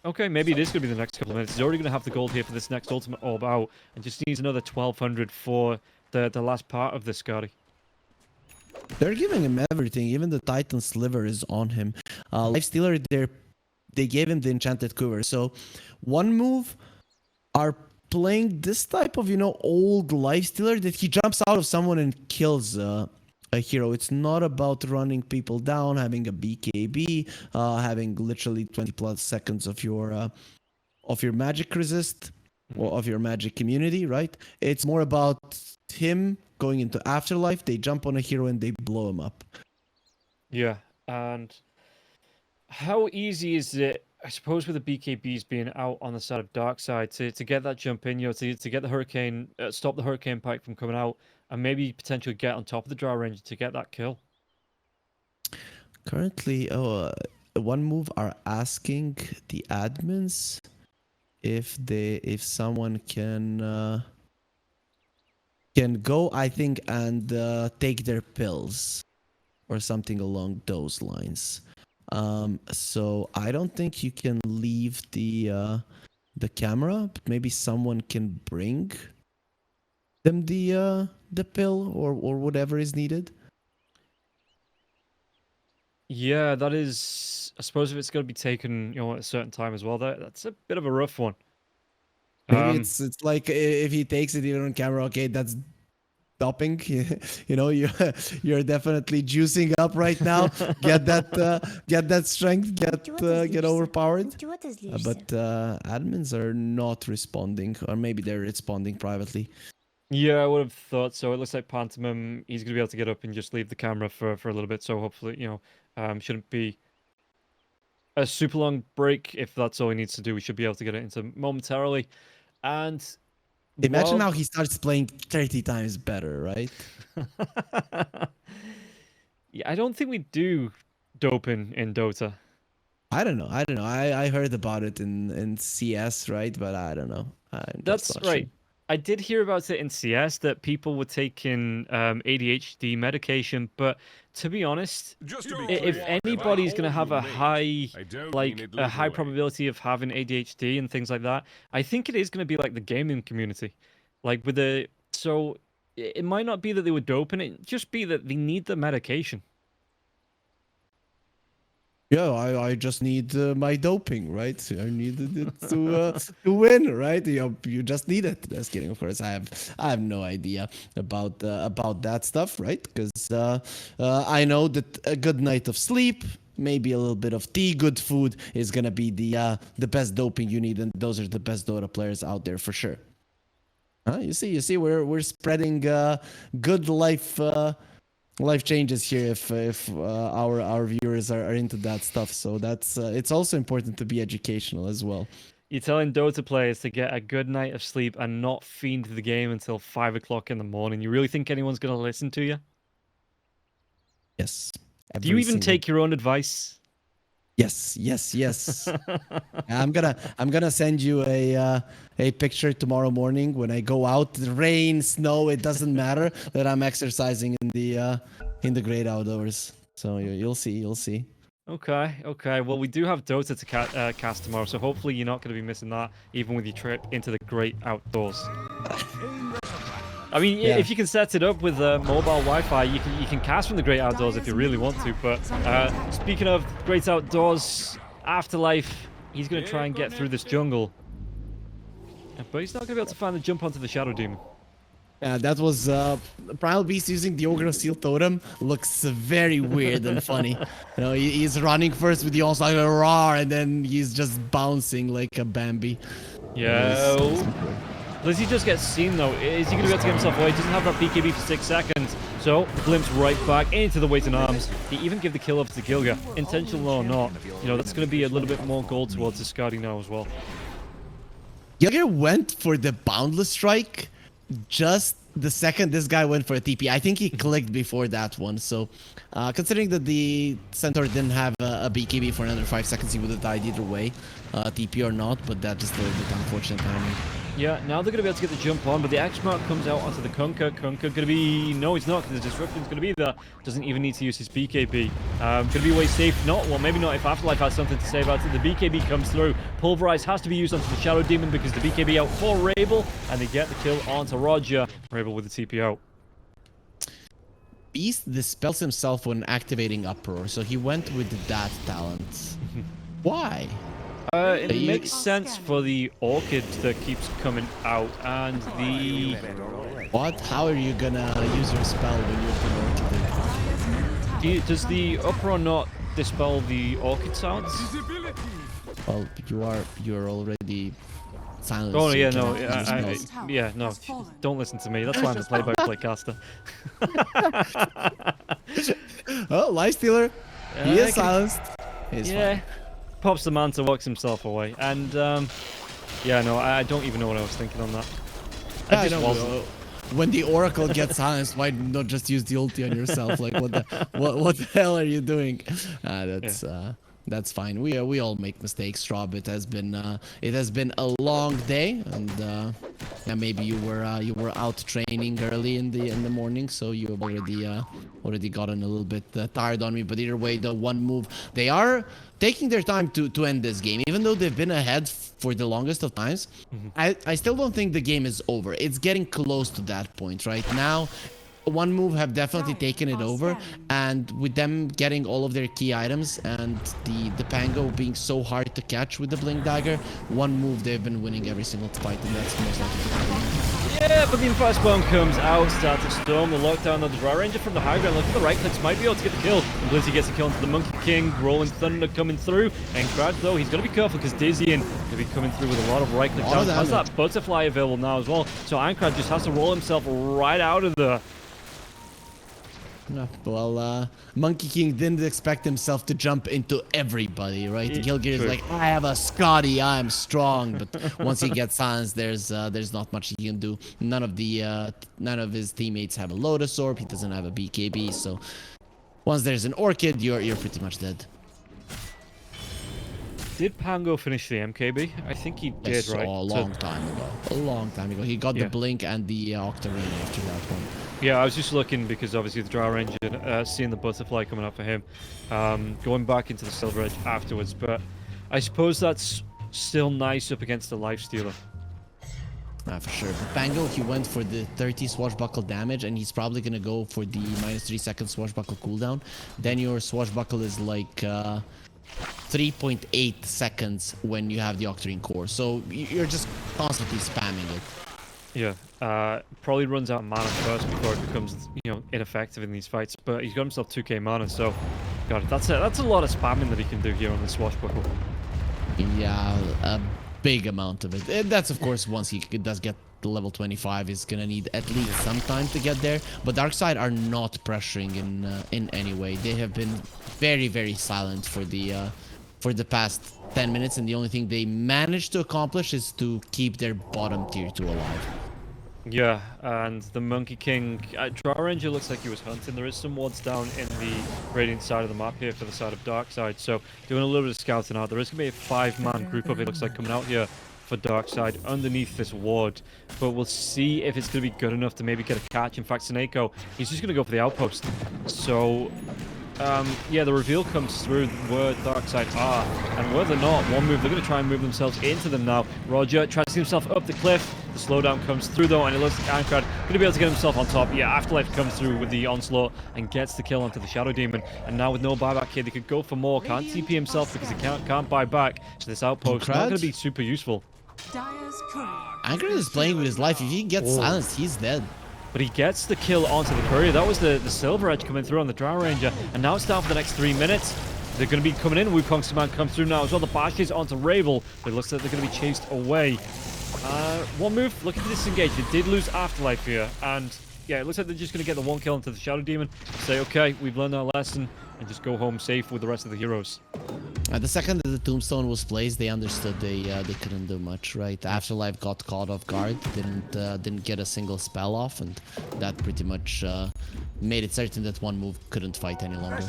okay, maybe it is going to be the next couple of minutes. He's already going to have the gold here for this next ultimate orb out, and just needs another 1200 for the last part of this Skadi. They're giving him everything. Even the Titan Sliver is on him. Lifestealer, they gave him the Enchanted Quiver. So, one move are playing this type of, old Lifestealer that he jumps out of someone and kills a hero. It's not about running people down, having a BKB, having literally 20 plus seconds of your magic resist, or of your magic immunity, right? It's more about him going into Afterlife. They jump on a hero and they blow him up. Yeah, and how easy is it, I suppose, with the BKBs being out on the side of Darkside to get that jump in, to get the Hurricane, stop the Hurricane Pike from coming out, and maybe potentially get on top of the Drow Ranger to get that kill? Currently, one move are asking the admins if someone can go, I think, and take their pills or something along those lines. So I don't think you can leave the camera, but maybe someone can bring them the pill or whatever is needed. Yeah, that is. I suppose if it's going to be taken, at a certain time as well, that's a bit of a rough one. Maybe it's like if he takes it even on camera, okay, that's doping. You're definitely juicing up right now. Get that strength. Get overpowered. But admins are not responding, or maybe they're responding privately. Yeah, I would have thought so. It looks like Pantomime, he's going to be able to get up and just leave the camera for a little bit. So hopefully, shouldn't be a super long break. If that's all he needs to do, we should be able to get it into momentarily. And imagine how he starts playing 30 times better, right? Yeah, I don't think we do doping in Dota. I don't know. I heard about it in CS, right? But I don't know. That's right. Sure. I did hear about it in CS that people were taking ADHD medication, but to be honest, if anybody's going to have a high probability of having ADHD and things like that, I think it is going to be like the gaming community. Like so it might not be that they were doping, it just be that they need the medication. Yeah, I just need my doping, right? I needed it to win, right? You just need it. Just kidding, of course. I have no idea about that stuff, right? Because I know that a good night of sleep, maybe a little bit of tea, good food is gonna be the best doping you need, and those are the best Dota players out there for sure. You see, we're spreading good life changes here if our viewers are into that stuff. So that's it's also important to be educational as well. You're telling Dota players to get a good night of sleep and not fiend the game until 5 o'clock in the morning. You really think anyone's going to listen to you? Yes. Do you even take your own advice? Yes. I'm gonna send you a picture tomorrow morning when I go out. Rain, snow, it doesn't matter that I'm exercising in the great outdoors. So you'll see. Okay. Well, we do have Dota to cast tomorrow, so hopefully you're not going to be missing that, even with your trip into the great outdoors. I mean, yeah. If you can set it up with mobile Wi-Fi, you can cast from the great outdoors if you really want to. But speaking of great outdoors, Afterlife, he's going to try and get through this jungle. But he's not going to be able to find the jump onto the Shadow Demon. Yeah, that was Primal Beast using the Ogre of Steel Totem. Looks very weird and funny. He's running first with the onslaught like a roar, and then he's just bouncing like a Bambi. Yeah. Lizzie just gets seen though. Is he going to be able to get himself away? He doesn't have that BKB for 6 seconds. So, glimpse right back into the waiting arms. He even give the kill off to Gilga. Intentional or not, that's going to be a little bit more gold towards the Skadi now as well. Gilga went for the Boundless Strike just the second this guy went for a TP. I think he clicked before that one. So, considering that the Centaur didn't have a BKB for another 5 seconds, he would have died either way, TP or not. But that's just a little bit unfortunate timing. Yeah, now they're going to be able to get the jump on, but the X mark comes out onto the Kunkka. Kunkka going to be... No, he's not, because the Disruption's going to be there. Doesn't even need to use his BKB. Going to be way safe. Not, well, maybe not if Afterlife has something to say about it. The BKB comes through. Pulverize has to be used onto the Shadow Demon because the BKB out for Rabel, and they get the kill onto Roger. Rabel with the TP out. Beast dispels himself when activating Uproar, so he went with that talent. Why? It makes sense for the orchid that keeps coming out, and the... What? How are you gonna use your spell when you have an orchid? Does the uproar not dispel the orchid sounds? Well, you're already silenced. Oh so yeah, you no, cannot use spells. yeah, no. Don't listen to me. That's why I'm a play-by-play caster. Oh, Life Stealer. He is silenced. He's Yeah. fine. Pops the Manta, walks himself away, and yeah, no, I don't even know what I was thinking on that. I just know. wasn't. When the Oracle gets silenced, why not just use the ulti on yourself? Like, what the hell are you doing? That's fine. We all make mistakes, Rob. It has been a long day, and yeah, maybe you were out training early in the morning, so you have already gotten a little bit tired on me. But either way, the one move, they are taking their time to end this game, even though they've been ahead for the longest of times. I still don't think the game is over. It's getting close to that point right now. One move have definitely taken it over, and with them getting all of their key items and the Pango being so hard to catch with the Blink Dagger, one move they've been winning every single fight, and that's most likely to happen. Yeah, but the Inferno Spawn comes out, starts to storm the lockdown of the Drow Ranger from the high ground. Look at the right clicks, might be able to get the kill. And Blizzy gets the kill into the Monkey King, Rolling Thunder coming through. And Crad, though, he's got to be careful because Dizzy and going to be coming through with a lot of right click down. Has that Butterfly available now as well. So Ankrat just has to roll himself right out of there. No, well, Monkey King didn't expect himself to jump into everybody, right? Gilgir is like, I have a Scotty, I'm strong, but once he gets silenced, there's not much he can do. None of his teammates have a Lotus Orb. He doesn't have a BKB, so once there's an Orchid, you're pretty much dead. Did Pango finish the MKB? I think he did, right? A long time ago. A long time ago. He got the Blink and the Octarine after that one. Yeah, I was just looking because obviously the Drow Ranger, seeing the Butterfly coming up for him, going back into the Silver Edge afterwards, but I suppose that's still nice up against the Lifestealer. For sure. But Pango, he went for the 30 swashbuckle damage, and he's probably going to go for the -3 second swashbuckle cooldown. Then your swashbuckle is like 3.8 seconds when you have the Octarine core. So you're just constantly spamming it. Yeah, probably runs out of mana first before it becomes, ineffective in these fights. But he's got himself 2k mana, so God, that's a lot of spamming that he can do here on the swashbuckle. Yeah, a big amount of it. And that's of course once he does get to level 25, he's gonna need at least some time to get there. But Darkside are not pressuring in any way. They have been very, very silent for the past 10 minutes, and the only thing they managed to accomplish is to keep their bottom tier 2 alive. Yeah, and the Monkey King, Drow Ranger looks like he was hunting. There is some wards down in the Radiant side of the map here for the side of Darkside, so doing a little bit of scouting out. There is going to be a 5-man group up, it looks like, coming out here for Darkside underneath this ward, but we'll see if it's going to be good enough to maybe get a catch. In fact, Seneko, he's just going to go for the outpost. So yeah, the reveal comes through where Darkside are, and whether or not one move, they're going to try and move themselves into them now. Roger tries to get himself up the cliff. The slowdown comes through though, and it looks like Ankrat going to be able to get himself on top. Yeah, Afterlife comes through with the onslaught and gets the kill onto the Shadow Demon. And now with no buyback here, they could go for more. Can't TP himself because he can't buy back. So this outpost not going to be super useful. Ankrat is playing with his life. If he gets silenced, he's dead. But he gets the kill onto the courier. That was the Silver Edge coming through on the Drow Ranger. And now it's down for the next 3 minutes. They're going to be coming in. Wukong's command comes through now as well. The bashes onto Ravel. But it looks like they're going to be chased away. One move, looking to disengage. They did lose Afterlife here. And yeah, it looks like they're just going to get the one kill into the Shadow Demon. Say, okay, we've learned our lesson. And just go home safe with the rest of the heroes. The second that the tombstone was placed, they understood they couldn't do much, right? Afterlife got caught off guard, didn't get a single spell off, and that pretty much made it certain that one move couldn't fight any longer.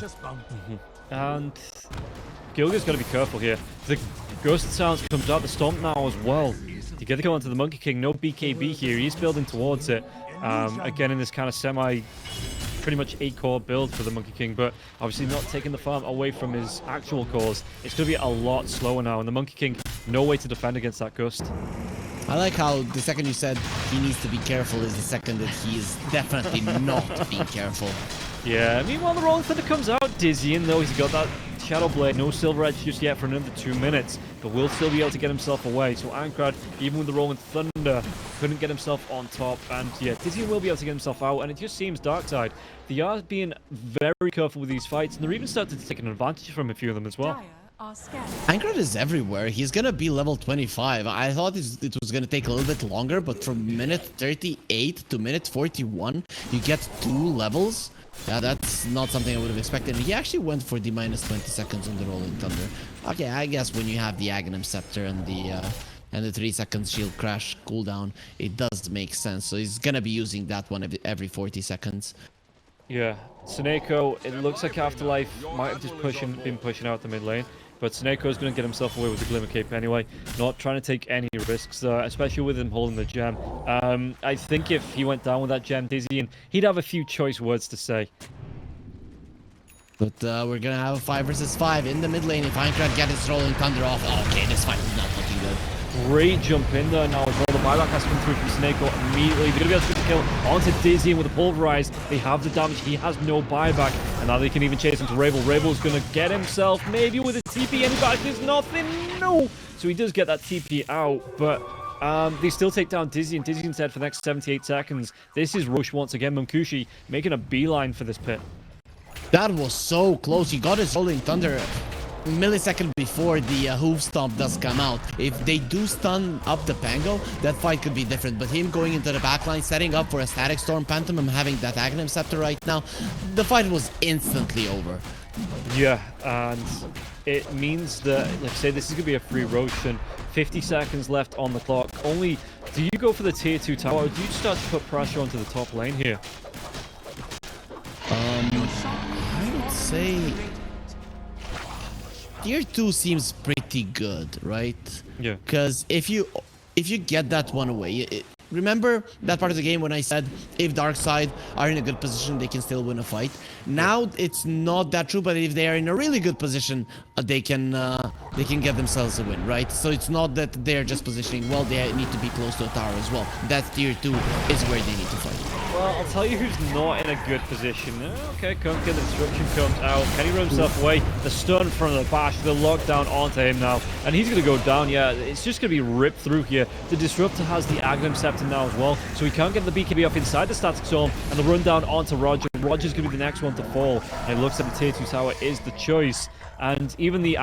And Gilga's got to be careful here. The Ghost Sounds comes out the Stomp now as well. To get the kill onto the Monkey King, no BKB here. He's building towards it. Again, in this kind of pretty much 8-core build for the Monkey King, but obviously not taking the farm away from his actual cores. It's going to be a lot slower now, and the Monkey King, no way to defend against that Ghost. I like how the second you said he needs to be careful is the second that he is definitely not being careful. Yeah, meanwhile the Rolling Thunder comes out, dizzying though. He's got that Shadow Blade, no Silver Edge just yet for another 2 minutes, but will still be able to get himself away. So Aincrad, even with the Rolling Thunder, couldn't get himself on top, and yeah, Dizzy will be able to get himself out, and it just seems Darkside, they are being very careful with these fights, and they're even starting to take an advantage from a few of them as well. Dire are scared. Aincrad is everywhere. He's gonna be level 25. I thought it was gonna take a little bit longer, but from minute 38 to minute 41, you get 2 levels. Yeah, that's not something I would have expected. He actually went for the minus 20 seconds on the Rolling Thunder. Okay, I guess when you have the Aghanim Scepter and the 3 seconds shield crash cooldown, it does make sense. So he's gonna be using that one every 40 seconds. Yeah, Seneko, it looks like Afterlife might have just been pushing out the mid lane, but Seneko's going to get himself away with the Glimmer Cape anyway, not trying to take any risks there, especially with him holding the gem. I think if he went down with that gem, Dizzy, and he'd have a few choice words to say. But we're gonna have a 5 versus 5 in the mid lane if Aincrad gets his Rolling Thunder off. Okay, this fight is not looking good. Great jump in there now as well. The buyback has come through from Seneko immediately. They're going to be able to get the kill onto Dizzy, and with the Pulverize, they have the damage. He has no buyback, and now they can even chase him to Rabel. Rabel's going to get himself maybe with a TP. Anybody? There's nothing. No! So he does get that TP out, but they still take down Dizzy, and Dizzy instead for the next 78 seconds. This is Roche once again. Munkushi making a beeline for this pit. That was so close. He got his Rolling Thunder a millisecond before the hoof stomp does come out. If they do stun up the Pango, that fight could be different. But him going into the backline, setting up for a Static Storm Pantomime, having that Aghanim Scepter right now, the fight was instantly over. Yeah, and it means that, like I say, this is going to be a free Roche, and 50 seconds left on the clock. Only, do you go for the tier 2 tower, or do you start to put pressure onto the top lane here? I would say tier 2 seems pretty good, right? Yeah. Because if you get that one away, remember that part of the game when I said if Darkside are in a good position, they can still win a fight? Now it's not that true, but if they are in a really good position, they can get themselves a win, right? So it's not that they're just positioning well, they need to be close to a tower as well. That tier 2 is where they need to fight. Well, I'll tell you who's not in a good position. Okay, Kunkka, the disruption comes out. Can he run himself away? The stun from the bash, the lockdown onto him now. And he's going to go down, yeah. It's just going to be ripped through here. The Disruptor has the Aghanim Scepter now as well, so he can't get the BKB off inside the Static Storm, and the run down onto Roger. Roger's going to be the next one to fall, and it looks like the tier 2 tower is the choice. And even the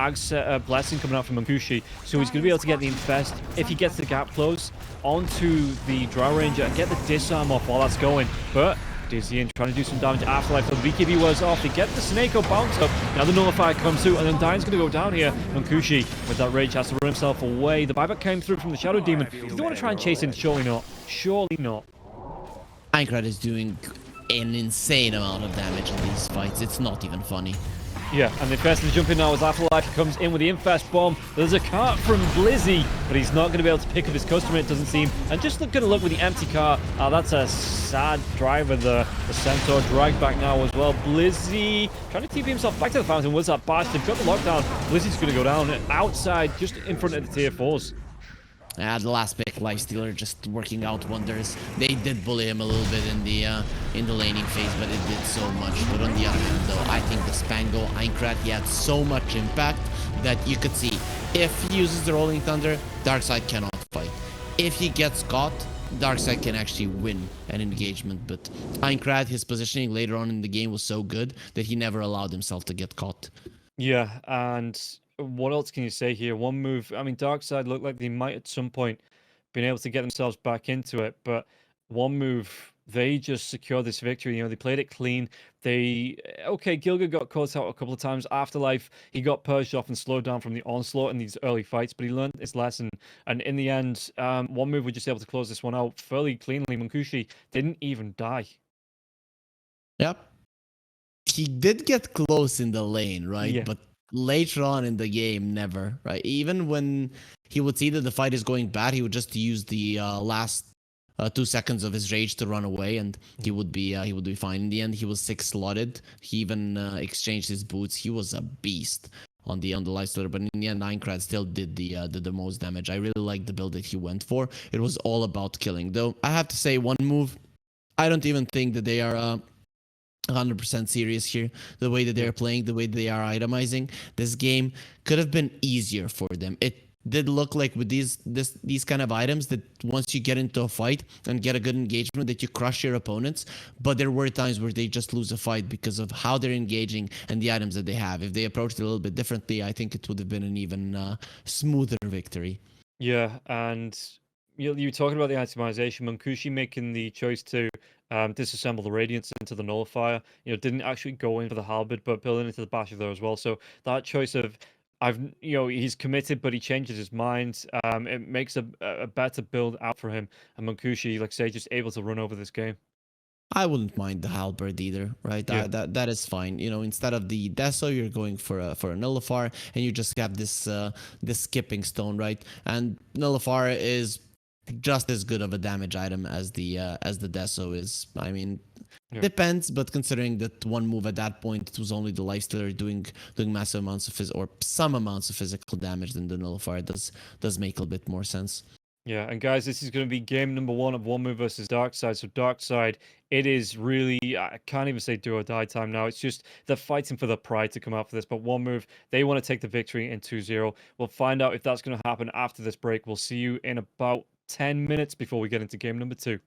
Blessing coming out from Munkushi, so he's going to be able to get the Infest, if he gets the gap close, onto the Drow Ranger and get the disarm off while that's going. But Dizzy and trying to do some damage. Afterlife, so the BKB wears off. They get the Seneko bounce up. Now the Nullifier comes through, and then Dine's going to go down here. Munkushi, with that rage, has to run himself away. The buyback came through from the Shadow Demon. You don't want to try and chase him, surely not. Surely not. Aincrad is doing an insane amount of damage in these fights. It's not even funny. Yeah, and the first to jump in now is Afterlife. He comes in with the Infest Bomb. There's a cart from Blizzy, but he's not going to be able to pick up his customer, it doesn't seem. And just going to look with the empty cart. That's a sad driver there. The Centaur dragged back now as well. Blizzy trying to TP himself back to the fountain. Was that bash? They've got the lockdown. Blizzy's going to go down outside, just in front of the tier 4s. The last pick, Lifestealer, just working out wonders. They did bully him a little bit in the laning phase, but it did so much. But on the other hand, though, I think the Spango, Aincrad, he had so much impact that you could see if he uses the Rolling Thunder, Darkside cannot fight. If he gets caught, Darkside can actually win an engagement. But Aincrad, his positioning later on in the game was so good that he never allowed himself to get caught. Yeah, and what else can you say here? One move. I mean, Darkside looked like they might at some point been able to get themselves back into it, but one move, they just secured this victory. You know, they played it clean. Okay, Gilga got caught out a couple of times. Afterlife, he got purged off and slowed down from the onslaught in these early fights, but he learned his lesson. And in the end, one move was just able to close this one out fairly cleanly. Munkushi didn't even die. Yep. He did get close in the lane, right? Yeah. But later on in the game, never, right? Even when he would see that the fight is going bad, he would just use the last 2 seconds of his rage to run away, and he would be fine. In the end, he was 6 slotted. He even exchanged his boots. He was a beast on the Lifestealer, but in the end, Aincrad still did the most damage. I really like the build that he went for. It was all about killing. Though I have to say, one move, I don't even think that they are 100% serious here. The way that they're playing, the way they are itemizing, this game could have been easier for them. It did look like with these kind of items that once you get into a fight and get a good engagement that you crush your opponents, but there were times where they just lose a fight because of how they're engaging and the items that they have. If they approached it a little bit differently, I think it would have been an even smoother victory. Yeah, and you talking about the itemization, Munkushi making the choice to disassemble the Radiance into the Nullifier, didn't actually go in for the Halberd, but building into the Basher there as well. So that choice of he's committed, but he changes his mind. It makes a better build out for him, and Munkushi, like say, just able to run over this game. I wouldn't mind the halberd either, right? Yeah. That is fine. Instead of the Deso, you're going for a nullifier, and you just have this skipping stone, right? And nullifier is just as good of a damage item as the Deso is. I mean, depends, but considering that one move at that point it was only the lifestealer doing massive amounts of or some amounts of physical damage, then the nullifier does make a bit more sense. Yeah, and guys, this is going to be game number 1 of One Move versus Darkside. So Darkside, it is really, I can't even say do or die time now. It's just they're fighting for the pride to come out for this. But One Move, they want to take the victory in 2-0. We'll find out if that's going to happen after this break. We'll see you in about 10 minutes before we get into game number 2.